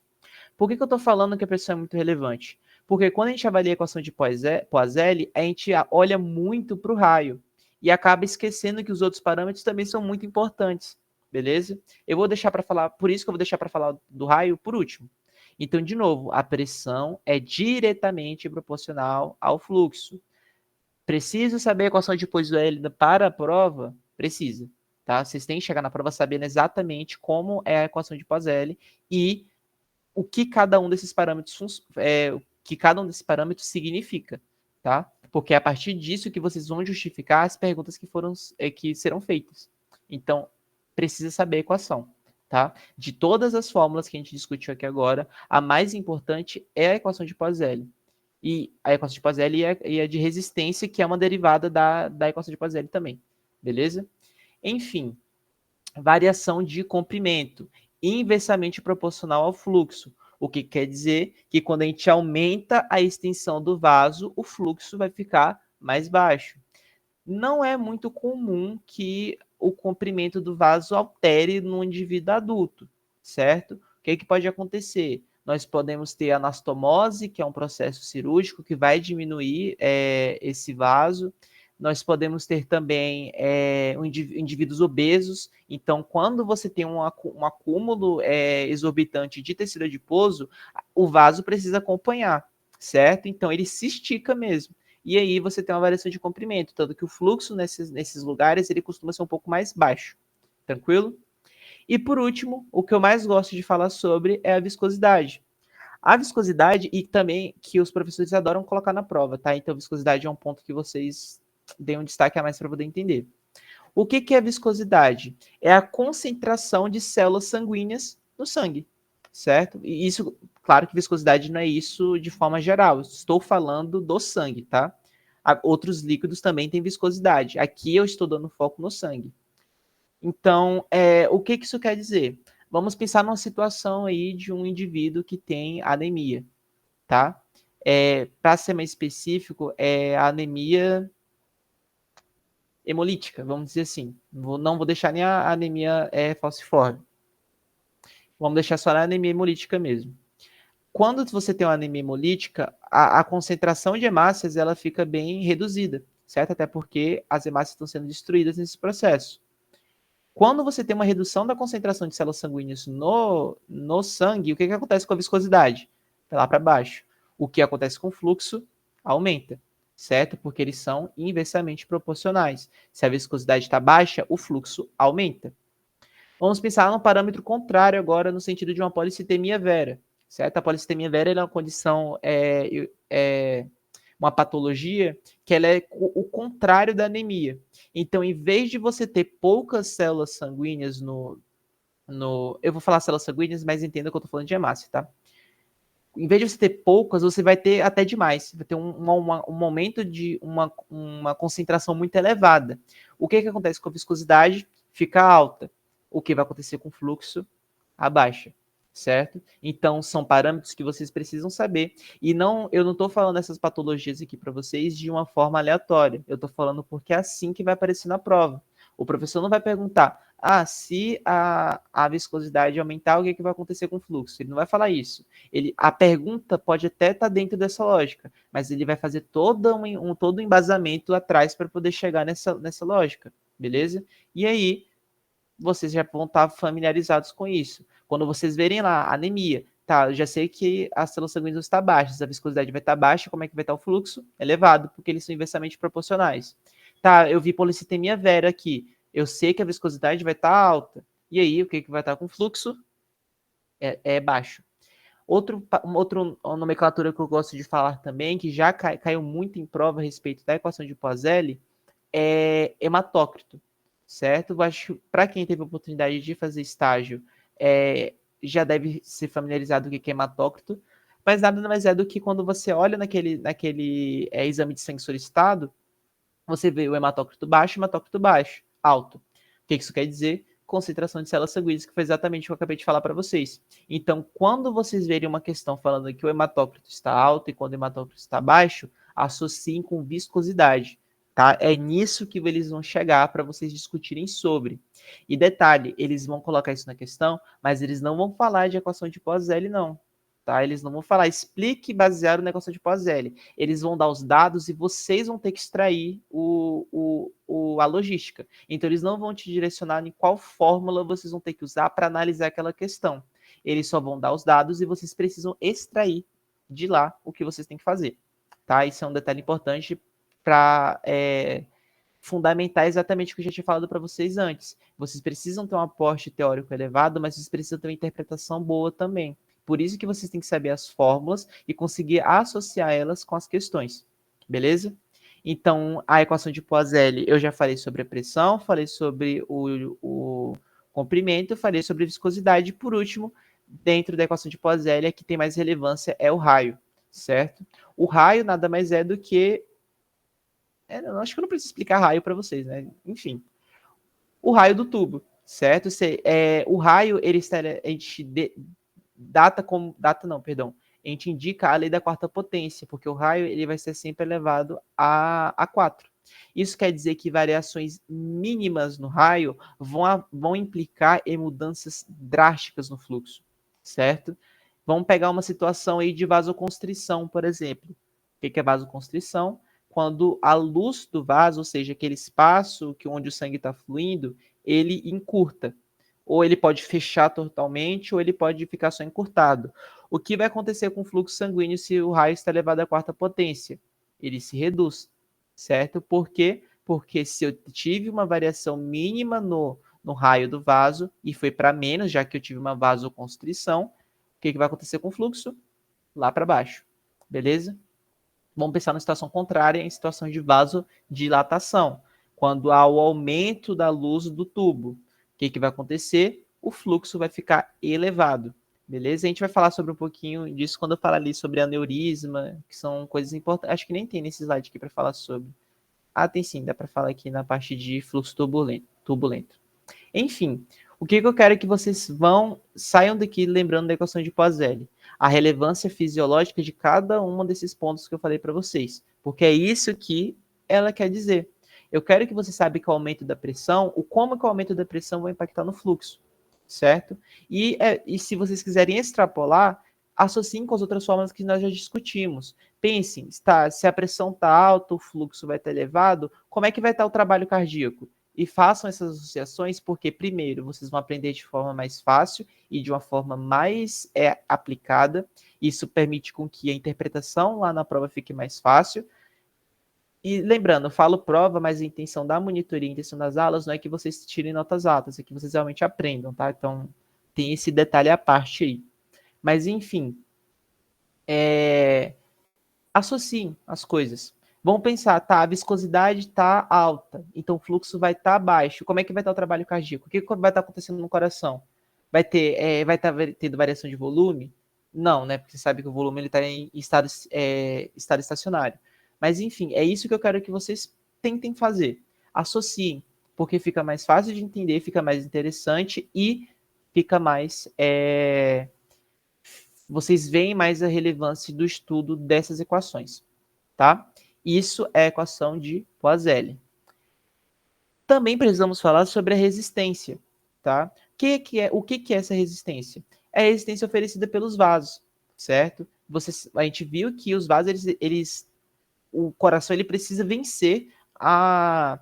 Por que eu estou falando que a pressão é muito relevante? Porque quando a gente avalia a equação de Poiseuille, a gente olha muito para o raio e acaba esquecendo que os outros parâmetros também são muito importantes, beleza? Eu vou deixar para falar, por isso que eu vou deixar para falar do raio por último. Então, de novo, a pressão é diretamente proporcional ao fluxo. Preciso saber a equação de Poiseuille para a prova? Precisa, tá? Vocês têm que chegar na prova sabendo exatamente como é a equação de Poiseuille e o que cada um desses parâmetros o que cada um desses parâmetros significa, tá? Porque é a partir disso que vocês vão justificar as perguntas que serão feitas. Então, precisa saber a equação, tá? De todas as fórmulas que a gente discutiu aqui agora, a mais importante é a equação de Poiseuille. E a equação de Poiseuille e a de resistência, que é uma derivada da equação de Poiseuille também, beleza? Enfim, variação de comprimento, inversamente proporcional ao fluxo, o que quer dizer que quando a gente aumenta a extensão do vaso, o fluxo vai ficar mais baixo. Não é muito comum que o comprimento do vaso altere no indivíduo adulto, certo? O que pode acontecer? Nós podemos ter anastomose, que é um processo cirúrgico que vai diminuir esse vaso. Nós podemos ter também indivíduos obesos. Então, quando você tem um acúmulo exorbitante de tecido adiposo, o vaso precisa acompanhar, certo? Então, ele se estica mesmo. E aí você tem uma variação de comprimento, tanto que o fluxo nesses lugares ele costuma ser um pouco mais baixo. Tranquilo? E por último, o que eu mais gosto de falar sobre é a viscosidade. A viscosidade, e também que os professores adoram colocar na prova, tá? Então, viscosidade é um ponto que vocês deem um destaque a mais para poder entender. O que é a viscosidade? É a concentração de células sanguíneas no sangue, certo? E isso, claro que viscosidade não é isso de forma geral. Estou falando do sangue, tá? Outros líquidos também têm viscosidade. Aqui eu estou dando foco no sangue. Então, o que isso quer dizer? Vamos pensar numa situação aí de um indivíduo que tem anemia, tá? Para ser mais específico, é a anemia hemolítica, vamos dizer assim. Não vou deixar nem a anemia falciforme. Vamos deixar só a anemia hemolítica mesmo. Quando você tem uma anemia hemolítica, a concentração de hemácias ela fica bem reduzida, certo? Até porque as hemácias estão sendo destruídas nesse processo. Quando você tem uma redução da concentração de células sanguíneas no sangue, o que acontece com a viscosidade? Vai lá para baixo. O que acontece com o fluxo? Aumenta, certo? Porque eles são inversamente proporcionais. Se a viscosidade está baixa, o fluxo aumenta. Vamos pensar num parâmetro contrário agora, no sentido de uma policitemia vera, certo? A policitemia vera é uma condição, uma patologia que ela é o contrário da anemia. Então, em vez de você ter poucas células sanguíneas eu vou falar células sanguíneas, mas entenda que eu estou falando de hemácia, tá? em vez de você ter poucas, você vai ter até demais. Vai ter um momento de uma concentração muito elevada. O que acontece com a viscosidade? Fica alta. O que vai acontecer com o fluxo? Abaixa, certo? Então, são parâmetros que vocês precisam saber. E não, eu não estou falando essas patologias aqui para vocês de uma forma aleatória. Eu estou falando porque é assim que vai aparecer na prova. O professor não vai perguntar, se a viscosidade aumentar, o que vai acontecer com o fluxo? Ele não vai falar isso. A pergunta pode até estar dentro dessa lógica, mas ele vai fazer todo um embasamento atrás para poder chegar nessa lógica, beleza? E aí, vocês já vão estar familiarizados com isso. Quando vocês verem lá anemia, tá, eu já sei que as células sanguíneas estão baixas, a viscosidade vai estar baixa, como é que vai estar o fluxo? Elevado, porque eles são inversamente proporcionais. Tá, eu vi policitemia vera aqui, eu sei que a viscosidade vai estar alta. E aí, o que vai estar com fluxo? É baixo. Outra nomenclatura que eu gosto de falar também, que já caiu muito em prova a respeito da equação de Poiseuille, é hematócrito, certo? Eu acho que para quem teve a oportunidade de fazer estágio, já deve ser familiarizado com o que é hematócrito, mas nada mais é do que quando você olha naquele exame de sangue solicitado, você vê o hematócrito baixo, alto. O que isso quer dizer? Concentração de células sanguíneas, que foi exatamente o que eu acabei de falar para vocês. Então, quando vocês verem uma questão falando que o hematócrito está alto e quando o hematócrito está baixo, associem com viscosidade. Tá? É nisso que eles vão chegar para vocês discutirem sobre. E detalhe, eles vão colocar isso na questão, mas eles não vão falar de equação de Poiseuille, não. Tá? Eles não vão falar, explique baseado na equação de Poiseuille. Eles vão dar os dados e vocês vão ter que extrair a logística. Então, eles não vão te direcionar em qual fórmula vocês vão ter que usar para analisar aquela questão. Eles só vão dar os dados e vocês precisam extrair de lá o que vocês têm que fazer. Tá? Isso é um detalhe importante para fundamentar exatamente o que eu já tinha falado para vocês antes. Vocês precisam ter um aporte teórico elevado, mas vocês precisam ter uma interpretação boa também. Por isso que vocês têm que saber as fórmulas e conseguir associar elas com as questões. Beleza? Então, a equação de Poiseuille, eu já falei sobre a pressão, falei sobre o comprimento, falei sobre a viscosidade. Por último, dentro da equação de Poiseuille, a que tem mais relevância é o raio, certo? O raio nada mais é do que... eu acho que eu não preciso explicar raio para vocês, né? Enfim, o raio do tubo, certo? O raio, a gente a gente indica a lei da quarta potência, porque o raio ele vai ser sempre elevado a 4. Isso quer dizer que variações mínimas no raio vão implicar em mudanças drásticas no fluxo, certo? Vamos pegar uma situação aí de vasoconstrição, por exemplo. O que é vasoconstrição? Quando a luz do vaso, ou seja, aquele espaço onde o sangue está fluindo, ele encurta. Ou ele pode fechar totalmente, ou ele pode ficar só encurtado. O que vai acontecer com o fluxo sanguíneo se o raio está elevado à quarta potência? Ele se reduz, certo? Por quê? Porque se eu tive uma variação mínima no raio do vaso e foi para menos, já que eu tive uma vasoconstrição, o que vai acontecer com o fluxo? Lá para baixo, beleza? Vamos pensar na situação contrária, em situação de vasodilatação, quando há o aumento da luz do tubo. O que vai acontecer? O fluxo vai ficar elevado, beleza? A gente vai falar sobre um pouquinho disso quando eu falar ali sobre aneurisma, que são coisas importantes. Acho que nem tem nesse slide aqui para falar sobre. Tem sim, dá para falar aqui na parte de fluxo turbulento. Enfim, o que eu quero é que vocês saiam daqui lembrando da equação de Poiseuille, a relevância fisiológica de cada um desses pontos que eu falei para vocês, porque é isso que ela quer dizer. Eu quero que você saiba que o aumento da pressão, como que o aumento da pressão vai impactar no fluxo, certo? E se vocês quiserem extrapolar, associem com as outras formas que nós já discutimos. Pensem, se a pressão está alta, o fluxo vai estar elevado, como é que vai estar o trabalho cardíaco? E façam essas associações porque, primeiro, vocês vão aprender de forma mais fácil e de uma forma mais aplicada. Isso permite com que a interpretação lá na prova fique mais fácil. E lembrando, eu falo prova, mas a intenção da monitoria, a intenção das aulas não é que vocês tirem notas altas, é que vocês realmente aprendam, tá? Então, tem esse detalhe à parte aí. Mas, enfim, associem as coisas. Vamos pensar, a viscosidade está alta, então o fluxo vai estar baixo. Como é que vai estar o trabalho cardíaco? O que vai estar acontecendo no coração? Vai estar tendo variação de volume? Não, né? Porque você sabe que o volume está em estado, estado estacionário. Mas, enfim, é isso que eu quero que vocês tentem fazer. Associem, porque fica mais fácil de entender, fica mais interessante e fica mais... vocês veem mais a relevância do estudo dessas equações, tá? Isso é a equação de Poiseuille. Também precisamos falar sobre a resistência, tá? O que é essa resistência? É a resistência oferecida pelos vasos, certo? A gente viu que os vasos, o coração ele precisa vencer a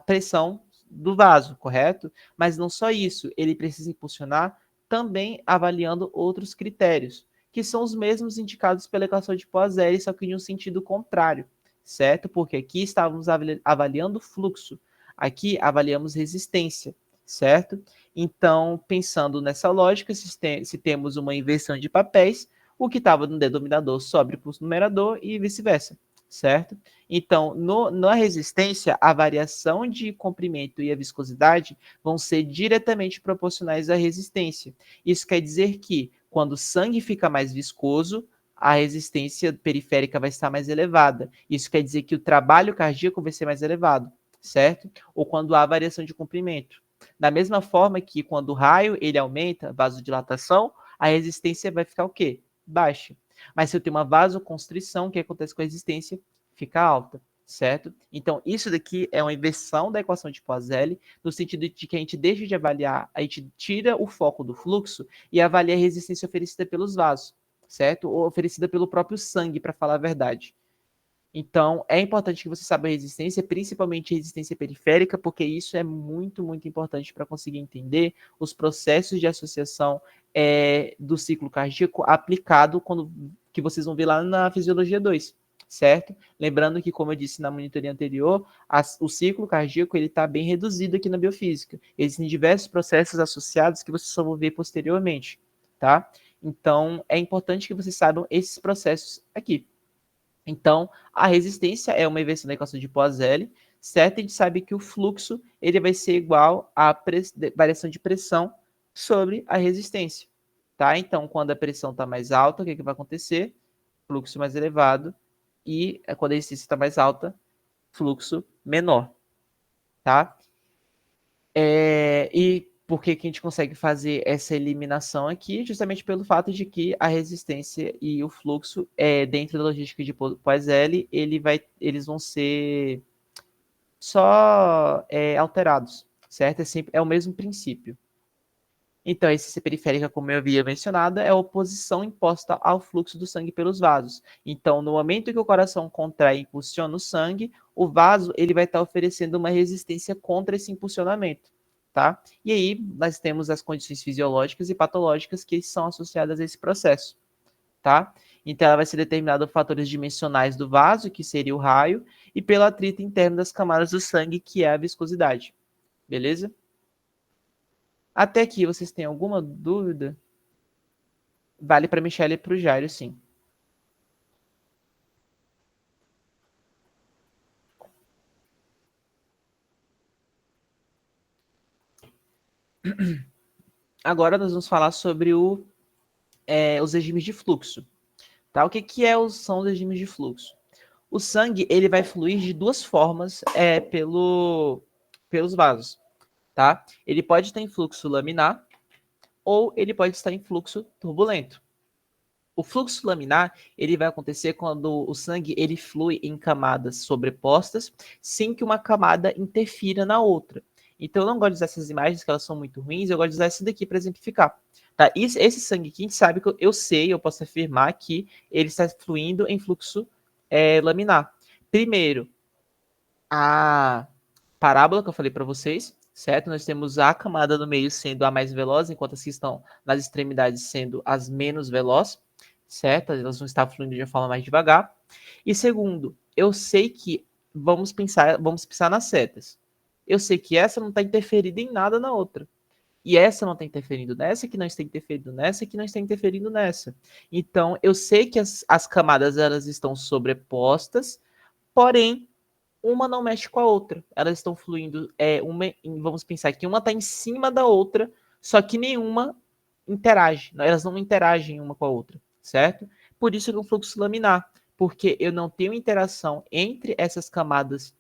pressão do vaso, correto? Mas não só isso, ele precisa impulsionar também avaliando outros critérios, que são os mesmos indicados pela equação de Poiseuille, só que em um sentido contrário, certo? Porque aqui estávamos avaliando fluxo, aqui avaliamos resistência, certo? Então, pensando nessa lógica, se temos uma inversão de papéis, o que estava no denominador sobe para o numerador e vice-versa, certo? Então, na resistência, a variação de comprimento e a viscosidade vão ser diretamente proporcionais à resistência. Isso quer dizer que, quando o sangue fica mais viscoso, a resistência periférica vai estar mais elevada. Isso quer dizer que o trabalho cardíaco vai ser mais elevado, certo? Ou quando há variação de comprimento. Da mesma forma que, quando o raio ele aumenta, vasodilatação, a resistência vai ficar o quê? Baixa. Mas se eu tenho uma vasoconstrição, o que acontece com a resistência? Fica alta, certo? Então, isso daqui é uma inversão da equação de Poiseuille, no sentido de que a gente deixa de avaliar, a gente tira o foco do fluxo e avalia a resistência oferecida pelos vasos, certo? Ou oferecida pelo próprio sangue, para falar a verdade. Então, é importante que você saiba a resistência, principalmente a resistência periférica, porque isso é muito, muito importante para conseguir entender os processos de associação do ciclo cardíaco aplicado que vocês vão ver lá na Fisiologia 2, certo? Lembrando que, como eu disse na monitoria anterior, o ciclo cardíaco está bem reduzido aqui na biofísica. Existem diversos processos associados que vocês só vão ver posteriormente, tá? Então, é importante que vocês saibam esses processos aqui. Então, a resistência é uma inversão da equação de Poiseuille, certo? A gente sabe que o fluxo ele vai ser igual à variação de pressão sobre a resistência, tá? Então, quando a pressão está mais alta, o que vai acontecer? Fluxo mais elevado. E quando a resistência está mais alta, fluxo menor, tá? E por que a gente consegue fazer essa eliminação aqui? Justamente pelo fato de que a resistência e o fluxo, dentro da logística de Poiseuille, eles vão ser só alterados, certo? É o mesmo princípio. Então, a resistência periférica, como eu havia mencionado, é a oposição imposta ao fluxo do sangue pelos vasos. Então, no momento que o coração contrai e impulsiona o sangue, o vaso ele vai estar oferecendo uma resistência contra esse impulsionamento, tá? E aí, nós temos as condições fisiológicas e patológicas que são associadas a esse processo, tá? Então, ela vai ser determinada por fatores dimensionais do vaso, que seria o raio, e pelo atrito interno das camadas do sangue, que é a viscosidade. Beleza? Até aqui, vocês têm alguma dúvida? Vale para Michelle e para o Jairo, sim. Agora nós vamos falar sobre os regimes de fluxo. Tá? O que são os regimes de fluxo? O sangue ele vai fluir de duas formas pelos vasos. Tá? Ele pode estar em fluxo laminar ou ele pode estar em fluxo turbulento. O fluxo laminar ele vai acontecer quando o sangue ele flui em camadas sobrepostas, sem que uma camada interfira na outra. Então eu não gosto de usar essas imagens, que elas são muito ruins, eu gosto de usar essa daqui para exemplificar. Tá? Esse sangue aqui, a gente sabe que eu sei, eu posso afirmar que ele está fluindo em fluxo laminar. Primeiro, a parábola que eu falei para vocês, certo? Nós temos a camada no meio sendo a mais veloz, enquanto as que estão nas extremidades sendo as menos velozes, certo? Elas vão estar fluindo de uma forma mais devagar. E segundo, eu sei que vamos pensar nas setas. Eu sei que essa não está interferindo em nada na outra. E essa não está interferindo nessa, que não está interferindo nessa, que não está interferindo nessa. Então, eu sei que as camadas elas estão sobrepostas, porém uma não mexe com a outra. Elas estão fluindo, vamos pensar que uma está em cima da outra, só que nenhuma interage, elas não interagem uma com a outra, certo? Por isso que é um fluxo laminar, porque eu não tenho interação entre essas camadas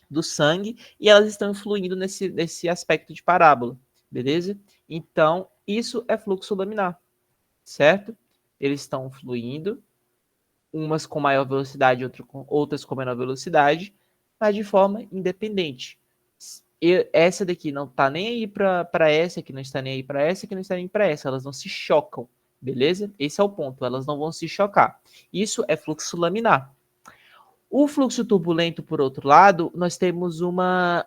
do sangue e elas estão influindo nesse aspecto de parábola, beleza? Então, isso é fluxo laminar, certo? Eles estão fluindo, umas com maior velocidade, outras com menor velocidade, mas de forma independente. Essa daqui não está nem aí para essa, que não está nem aí para essa, que não está nem para essa. Elas não se chocam, beleza? Esse é o ponto. Elas não vão se chocar. Isso é fluxo laminar. O fluxo turbulento, por outro lado, nós temos uma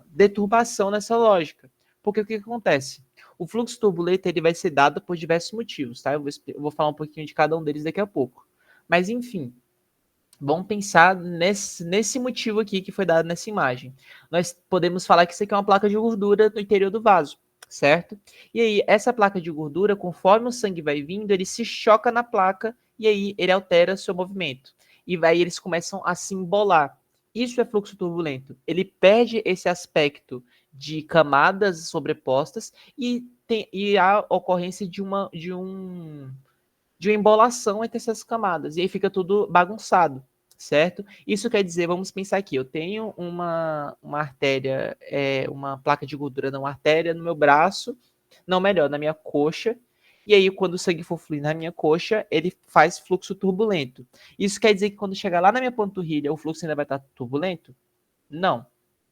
deturbação nessa lógica. Porque o que acontece? O fluxo turbulento ele vai ser dado por diversos motivos, tá? Eu vou falar um pouquinho de cada um deles daqui a pouco. Mas, enfim, vamos pensar nesse motivo aqui que foi dado nessa imagem. Nós podemos falar que isso aqui é uma placa de gordura no interior do vaso, certo? E aí, essa placa de gordura, conforme o sangue vai vindo, ele se choca na placa e aí ele altera seu movimento. E aí eles começam a se embolar. Isso é fluxo turbulento. Ele perde esse aspecto de camadas sobrepostas e a ocorrência de uma embolação entre essas camadas. E aí fica tudo bagunçado, certo? Isso quer dizer, vamos pensar aqui, eu tenho uma artéria, uma placa de gordura, não, uma artéria no meu braço, não, melhor, na minha coxa, e aí quando o sangue for fluir na minha coxa, ele faz fluxo turbulento. Isso quer dizer que quando chegar lá na minha panturrilha, o fluxo ainda vai estar turbulento? Não.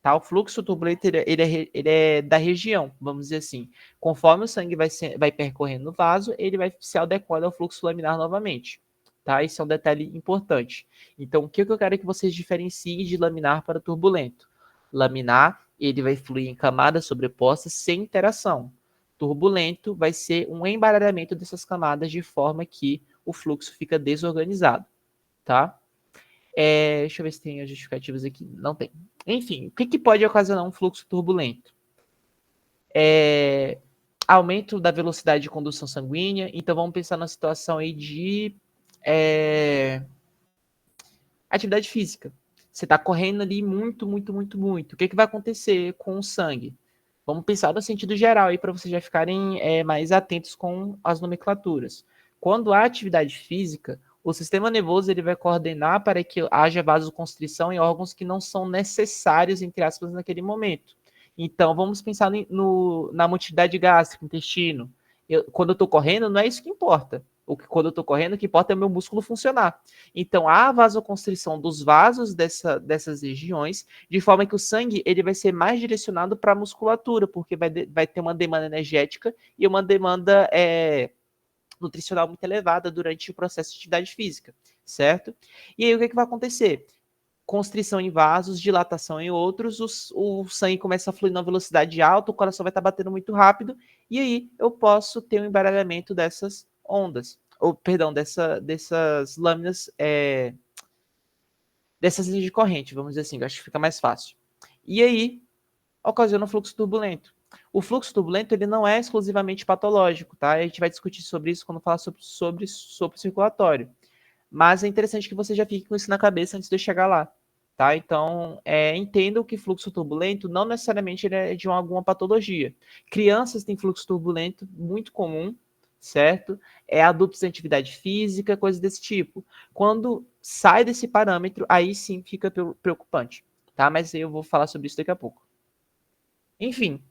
Tá? O fluxo turbulento ele é da região, vamos dizer assim. Conforme o sangue vai percorrendo no vaso, ele vai se adequando ao fluxo laminar novamente. Tá? Isso é um detalhe importante. Então, o que eu quero que vocês diferenciem de laminar para turbulento? Laminar, ele vai fluir em camadas sobrepostas sem interação. Turbulento vai ser um embaralhamento dessas camadas de forma que o fluxo fica desorganizado. Tá? Deixa eu ver se tem as justificativas aqui. Não tem. Enfim, o que pode ocasionar um fluxo turbulento? Aumento da velocidade de condução sanguínea. Então, vamos pensar na situação aí de atividade física. Você está correndo ali muito, muito, muito, muito. O que vai acontecer com o sangue? Vamos pensar no sentido geral aí para vocês já ficarem mais atentos com as nomenclaturas. Quando há atividade física, o sistema nervoso ele vai coordenar para que haja vasoconstrição em órgãos que não são necessários, entre aspas, naquele momento. Então, vamos pensar na motilidade gástrica, intestino. Quando eu estou correndo, não é isso que importa. Quando eu estou correndo, o que importa é o meu músculo funcionar. Então, há vasoconstrição dos vasos dessas regiões, de forma que o sangue ele vai ser mais direcionado para a musculatura, porque vai ter uma demanda energética e uma demanda nutricional muito elevada durante o processo de atividade física, certo? E aí, o que vai acontecer? Constrição em vasos, dilatação em outros, o sangue começa a fluir numa velocidade alta, o coração vai estar batendo muito rápido, e aí eu posso ter um embaralhamento dessas ondas, ou perdão, dessas lâminas, dessas linhas de corrente, vamos dizer assim, eu acho que fica mais fácil. E aí ocasiona um fluxo turbulento. O fluxo turbulento ele não é exclusivamente patológico, tá? A gente vai discutir sobre isso quando falar sobre circulatório. Mas é interessante que você já fique com isso na cabeça antes de eu chegar lá. Tá? Então, entenda que fluxo turbulento não necessariamente ele é de alguma patologia. Crianças têm fluxo turbulento muito comum, certo? Adultos em atividade física, coisas desse tipo. Quando sai desse parâmetro, aí sim fica preocupante. Tá? Mas eu vou falar sobre isso daqui a pouco. Enfim,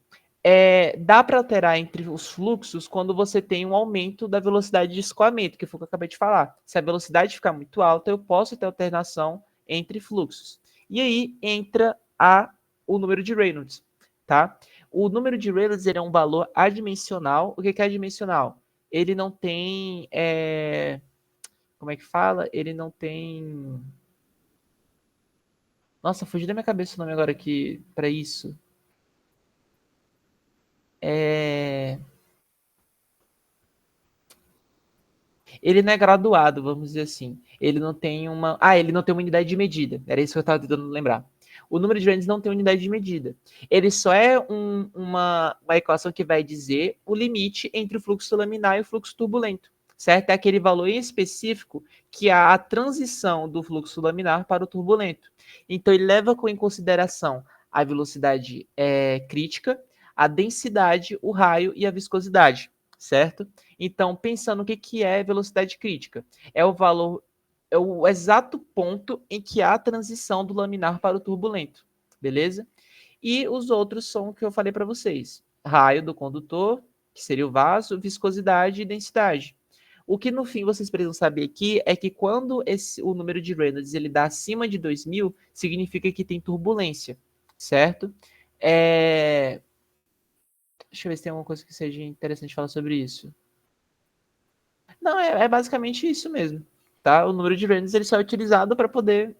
dá para alterar entre os fluxos quando você tem um aumento da velocidade de escoamento, que foi o que eu acabei de falar. Se a velocidade ficar muito alta, eu posso ter alternação entre fluxos. E aí entra o número de Reynolds, tá? O número de Reynolds ele é um valor adimensional. O que é adimensional? Ele não tem... como é que fala? Ele não tem... Nossa, fugiu da minha cabeça o nome agora aqui para isso. Ele não é graduado, vamos dizer assim. Ele não tem ele não tem uma unidade de medida. Era isso que eu estava tentando lembrar. O número de Reynolds não tem unidade de medida. Ele só é uma equação que vai dizer o limite entre o fluxo laminar e o fluxo turbulento. Certo? É aquele valor em específico que há a transição do fluxo laminar para o turbulento. Então, ele leva em consideração a velocidade crítica, a densidade, o raio e a viscosidade, certo? Então, pensando o que é velocidade crítica, é o valor, é o exato ponto em que há a transição do laminar para o turbulento, beleza? E os outros são o que eu falei para vocês: raio do condutor, que seria o vaso, viscosidade e densidade. O que no fim vocês precisam saber aqui é que quando o número de Reynolds ele dá acima de 2000, significa que tem turbulência, certo? Deixa eu ver se tem alguma coisa que seja interessante falar sobre isso. Não, é basicamente isso mesmo, tá? O número de Reynolds ele só é utilizado para poder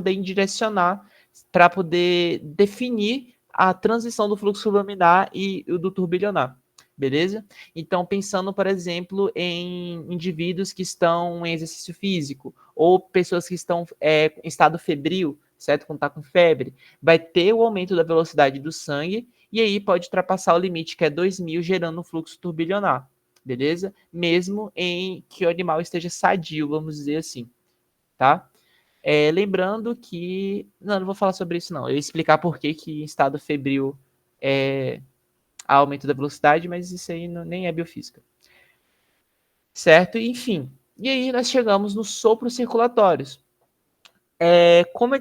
indirecionar, para poder definir a transição do fluxo laminar e do turbilionar, beleza? Então, pensando, por exemplo, em indivíduos que estão em exercício físico ou pessoas que estão em estado febril, certo? Quando está com febre, vai ter o aumento da velocidade do sangue e aí pode ultrapassar o limite que é 2000, gerando um fluxo turbilionar, beleza? Mesmo em que o animal esteja sadio, vamos dizer assim, tá? Lembrando que... Não vou falar sobre isso, não. Eu ia explicar por que em estado febril há aumento da velocidade, mas isso aí nem é biofísica. Certo? Enfim. E aí nós chegamos nos sopros circulatórios. Como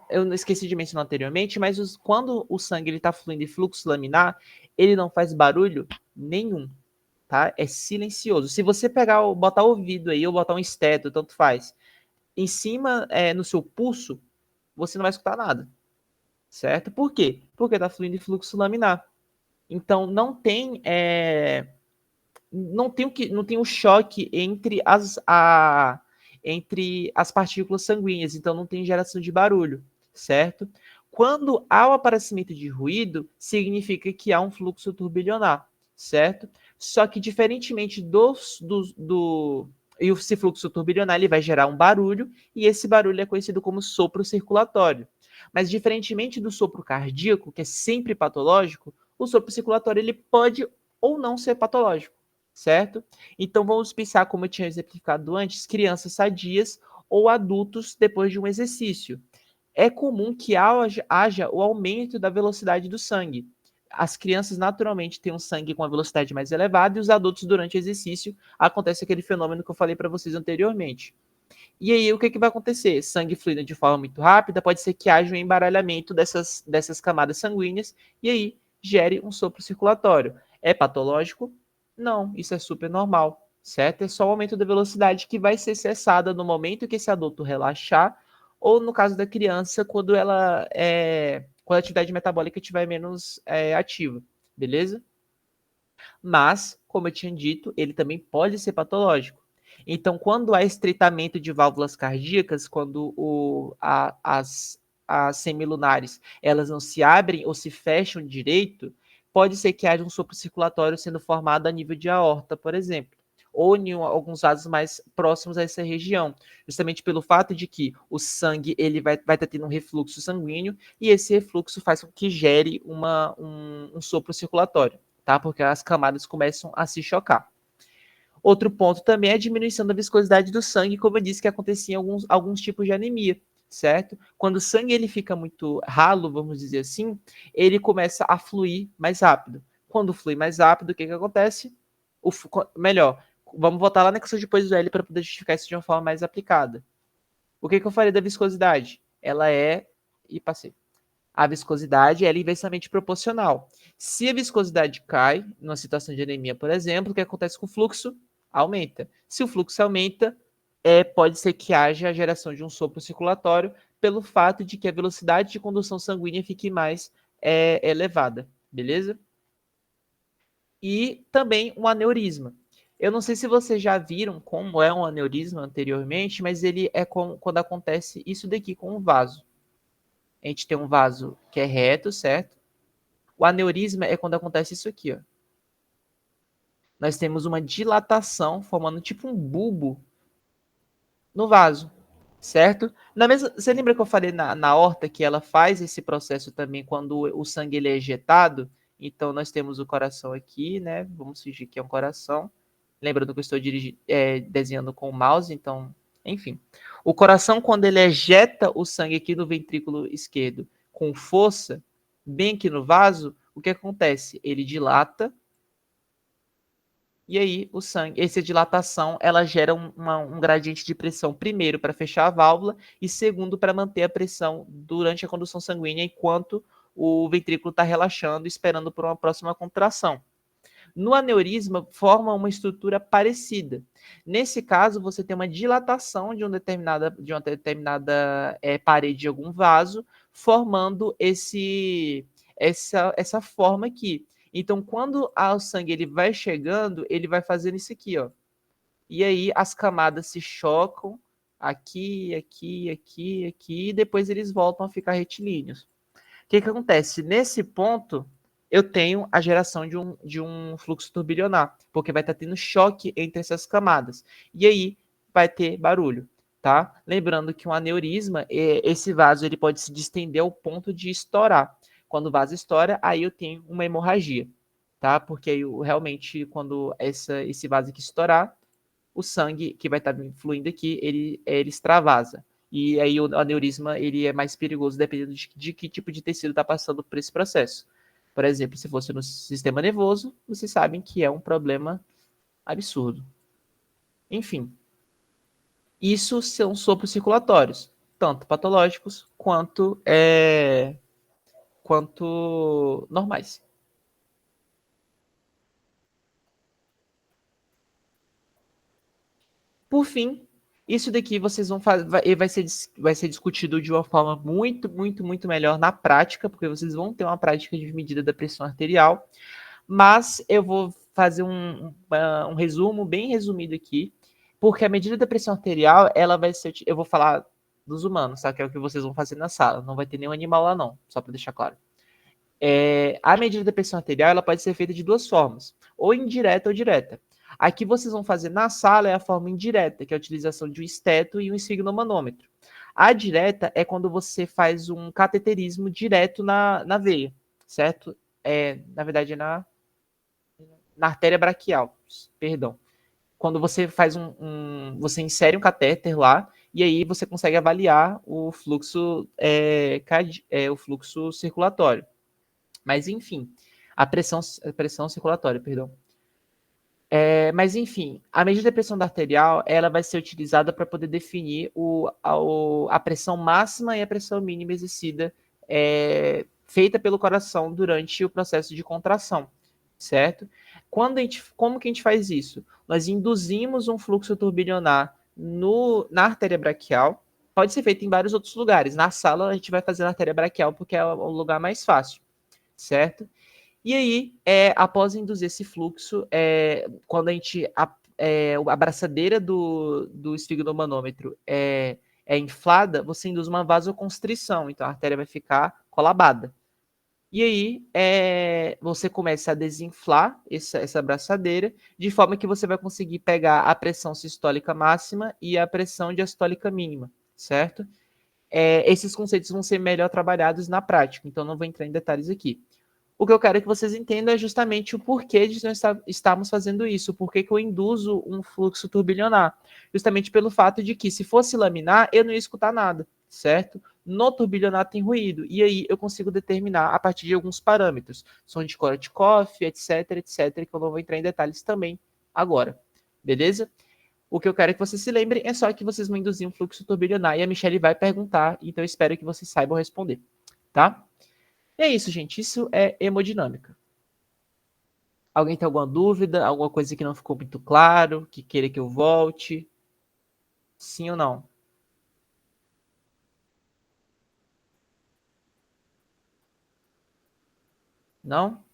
eu não esqueci de mencionar anteriormente, mas quando o sangue está fluindo em fluxo laminar, ele não faz barulho nenhum, tá? É silencioso. Se você botar o ouvido aí, ou botar um esteto, tanto faz, em cima, no seu pulso, você não vai escutar nada, certo? Por quê? Porque está fluindo em fluxo laminar. Então, não tem um choque entre as partículas sanguíneas, então não tem geração de barulho, certo? Quando há o aparecimento de ruído, significa que há um fluxo turbilionar, certo? Só que diferentemente e esse fluxo turbilionar ele vai gerar um barulho, e esse barulho é conhecido como sopro circulatório. Mas diferentemente do sopro cardíaco, que é sempre patológico, o sopro circulatório ele pode ou não ser patológico, certo? Então vamos pensar, como eu tinha exemplificado antes, crianças sadias ou adultos depois de um exercício. É comum que haja o aumento da velocidade do sangue. As crianças naturalmente têm um sangue com a velocidade mais elevada e os adultos, durante o exercício, acontece aquele fenômeno que eu falei para vocês anteriormente. E aí, o que vai acontecer? Sangue fluindo de forma muito rápida, pode ser que haja um embaralhamento dessas camadas sanguíneas e aí gere um sopro circulatório. É patológico? Não, isso é super normal, certo? É só o aumento da velocidade que vai ser cessada no momento que esse adulto relaxar, ou no caso da criança, quando quando a atividade metabólica estiver menos ativa, beleza? Mas, como eu tinha dito, ele também pode ser patológico. Então, quando há estreitamento de válvulas cardíacas, quando as semilunares elas não se abrem ou se fecham direito, pode ser que haja um sopro circulatório sendo formado a nível de aorta, por exemplo, ou em alguns vasos mais próximos a essa região, justamente pelo fato de que o sangue ele vai estar tendo um refluxo sanguíneo e esse refluxo faz com que gere um sopro circulatório, tá? Porque as camadas começam a se chocar. Outro ponto também é a diminuição da viscosidade do sangue, como eu disse que acontecia em alguns tipos de anemia, certo? Quando o sangue ele fica muito ralo, vamos dizer assim, ele começa a fluir mais rápido. Quando flui mais rápido, o que acontece? Melhor, vamos voltar lá na questão de depois do L para poder justificar isso de uma forma mais aplicada. O que eu falei da viscosidade? Ela é... E passei. A viscosidade é inversamente proporcional. Se a viscosidade cai, numa situação de anemia, por exemplo, o que acontece com o fluxo? Aumenta. Se o fluxo aumenta, pode ser que haja a geração de um sopro circulatório pelo fato de que a velocidade de condução sanguínea fique mais elevada, beleza? E também um aneurisma. Eu não sei se vocês já viram como é um aneurisma anteriormente, mas ele é quando acontece isso daqui com um vaso. A gente tem um vaso que é reto, certo? O aneurisma é quando acontece isso aqui, ó. Nós temos uma dilatação formando tipo um bulbo no vaso, certo? Você lembra que eu falei na horta que ela faz esse processo também quando o sangue ele é ejetado? Então nós temos o coração aqui, né? Vamos fingir que é um coração. Lembrando que eu estou desenhando com o mouse, então, enfim. O coração, quando ele ejeta o sangue aqui no ventrículo esquerdo com força, bem aqui no vaso, o que acontece? Ele dilata, e aí o sangue, essa dilatação, ela gera um gradiente de pressão, primeiro para fechar a válvula e segundo para manter a pressão durante a condução sanguínea enquanto o ventrículo está relaxando, esperando por uma próxima contração. No aneurisma, forma uma estrutura parecida. Nesse caso, você tem uma dilatação de uma determinada parede de algum vaso, formando essa forma aqui. Então, quando o sangue ele vai chegando, ele vai fazendo isso aqui, ó. E aí as camadas se chocam aqui, aqui, aqui, aqui, e depois eles voltam a ficar retilíneos. O que acontece? Nesse ponto, eu tenho a geração de um fluxo turbilionar, porque vai estar tendo choque entre essas camadas. E aí vai ter barulho, tá? Lembrando que um aneurisma, esse vaso ele pode se distender ao ponto de estourar. Quando o vaso estoura, aí eu tenho uma hemorragia, tá? Porque aí, realmente, quando esse vaso aqui estourar, o sangue que vai estar fluindo aqui, ele extravasa. E aí o aneurisma ele é mais perigoso dependendo de que tipo de tecido está passando por esse processo. Por exemplo, se fosse no sistema nervoso, vocês sabem que é um problema absurdo. Enfim, isso são sopros circulatórios, tanto patológicos quanto normais. Por fim, isso daqui vocês vão fazer, vai ser discutido de uma forma muito, muito, muito melhor na prática, porque vocês vão ter uma prática de medida da pressão arterial. Mas eu vou fazer um resumo bem resumido aqui, porque a medida da pressão arterial, ela vai ser, eu vou falar dos humanos, tá? Que é o que vocês vão fazer na sala. Não vai ter nenhum animal lá, não, só para deixar claro. A medida da pressão arterial ela pode ser feita de duas formas, ou indireta ou direta. A que vocês vão fazer na sala é a forma indireta, que é a utilização de um esteto e um esfigmomanômetro. A direta é quando você faz um cateterismo direto na veia, certo? Na verdade, é na artéria braquial, perdão. Quando você faz você insere um catéter lá e aí você consegue avaliar o fluxo, o fluxo circulatório. Mas enfim, a pressão circulatória, perdão. Mas enfim, a medida de pressão arterial ela vai ser utilizada para poder definir a pressão máxima e a pressão mínima exercida feita pelo coração durante o processo de contração, certo? Como que a gente faz isso? Nós induzimos um fluxo turbilionar na artéria braquial. Pode ser feito em vários outros lugares. Na sala a gente vai fazer na artéria braquial porque é o lugar mais fácil, certo? E aí, após induzir esse fluxo, quando a abraçadeira do esfigmomanômetro é inflada, você induz uma vasoconstrição, então a artéria vai ficar colabada. E aí, você começa a desinflar essa abraçadeira, de forma que você vai conseguir pegar a pressão sistólica máxima e a pressão diastólica mínima, certo? Esses conceitos vão ser melhor trabalhados na prática, então não vou entrar em detalhes aqui. O que eu quero que vocês entendam é justamente o porquê de nós estarmos fazendo isso, o porquê que eu induzo um fluxo turbilionar. Justamente pelo fato de que, se fosse laminar, eu não ia escutar nada, certo? No turbilionar tem ruído, e aí eu consigo determinar a partir de alguns parâmetros, som de Korotchkov, etc, etc, que eu não vou entrar em detalhes também agora, beleza? O que eu quero que vocês se lembrem é só que vocês vão induzir um fluxo turbilionar, e a Michelle vai perguntar, então eu espero que vocês saibam responder, tá? E é isso, gente. Isso é hemodinâmica. Alguém tem alguma dúvida? Alguma coisa que não ficou muito claro? Que queira que eu volte? Sim ou não? Não?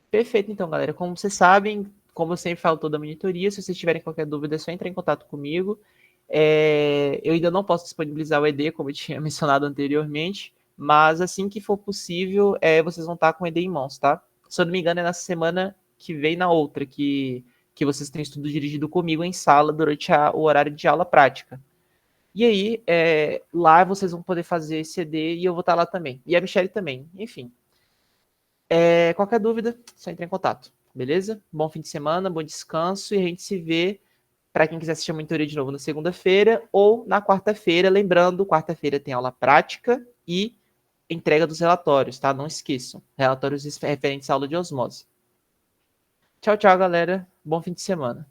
Perfeito, então, galera. Como vocês sabem, como eu sempre falo toda a monitoria, se vocês tiverem qualquer dúvida, é só entrar em contato comigo. Eu ainda não posso disponibilizar o ED, como eu tinha mencionado anteriormente, mas assim que for possível, vocês vão estar com o ED em mãos, tá? Se eu não me engano, é na semana que vem na outra, que vocês têm estudo dirigido comigo em sala durante o horário de aula prática. E aí, lá vocês vão poder fazer esse ED e eu vou estar lá também. E a Michelle também. Enfim, qualquer dúvida, só entre em contato. Beleza? Bom fim de semana, bom descanso e a gente se vê para quem quiser assistir a monitoria de novo na segunda-feira ou na quarta-feira. Lembrando, quarta-feira tem aula prática e entrega dos relatórios, tá? Não esqueçam. Relatórios referentes à aula de osmose. Tchau, tchau, galera. Bom fim de semana.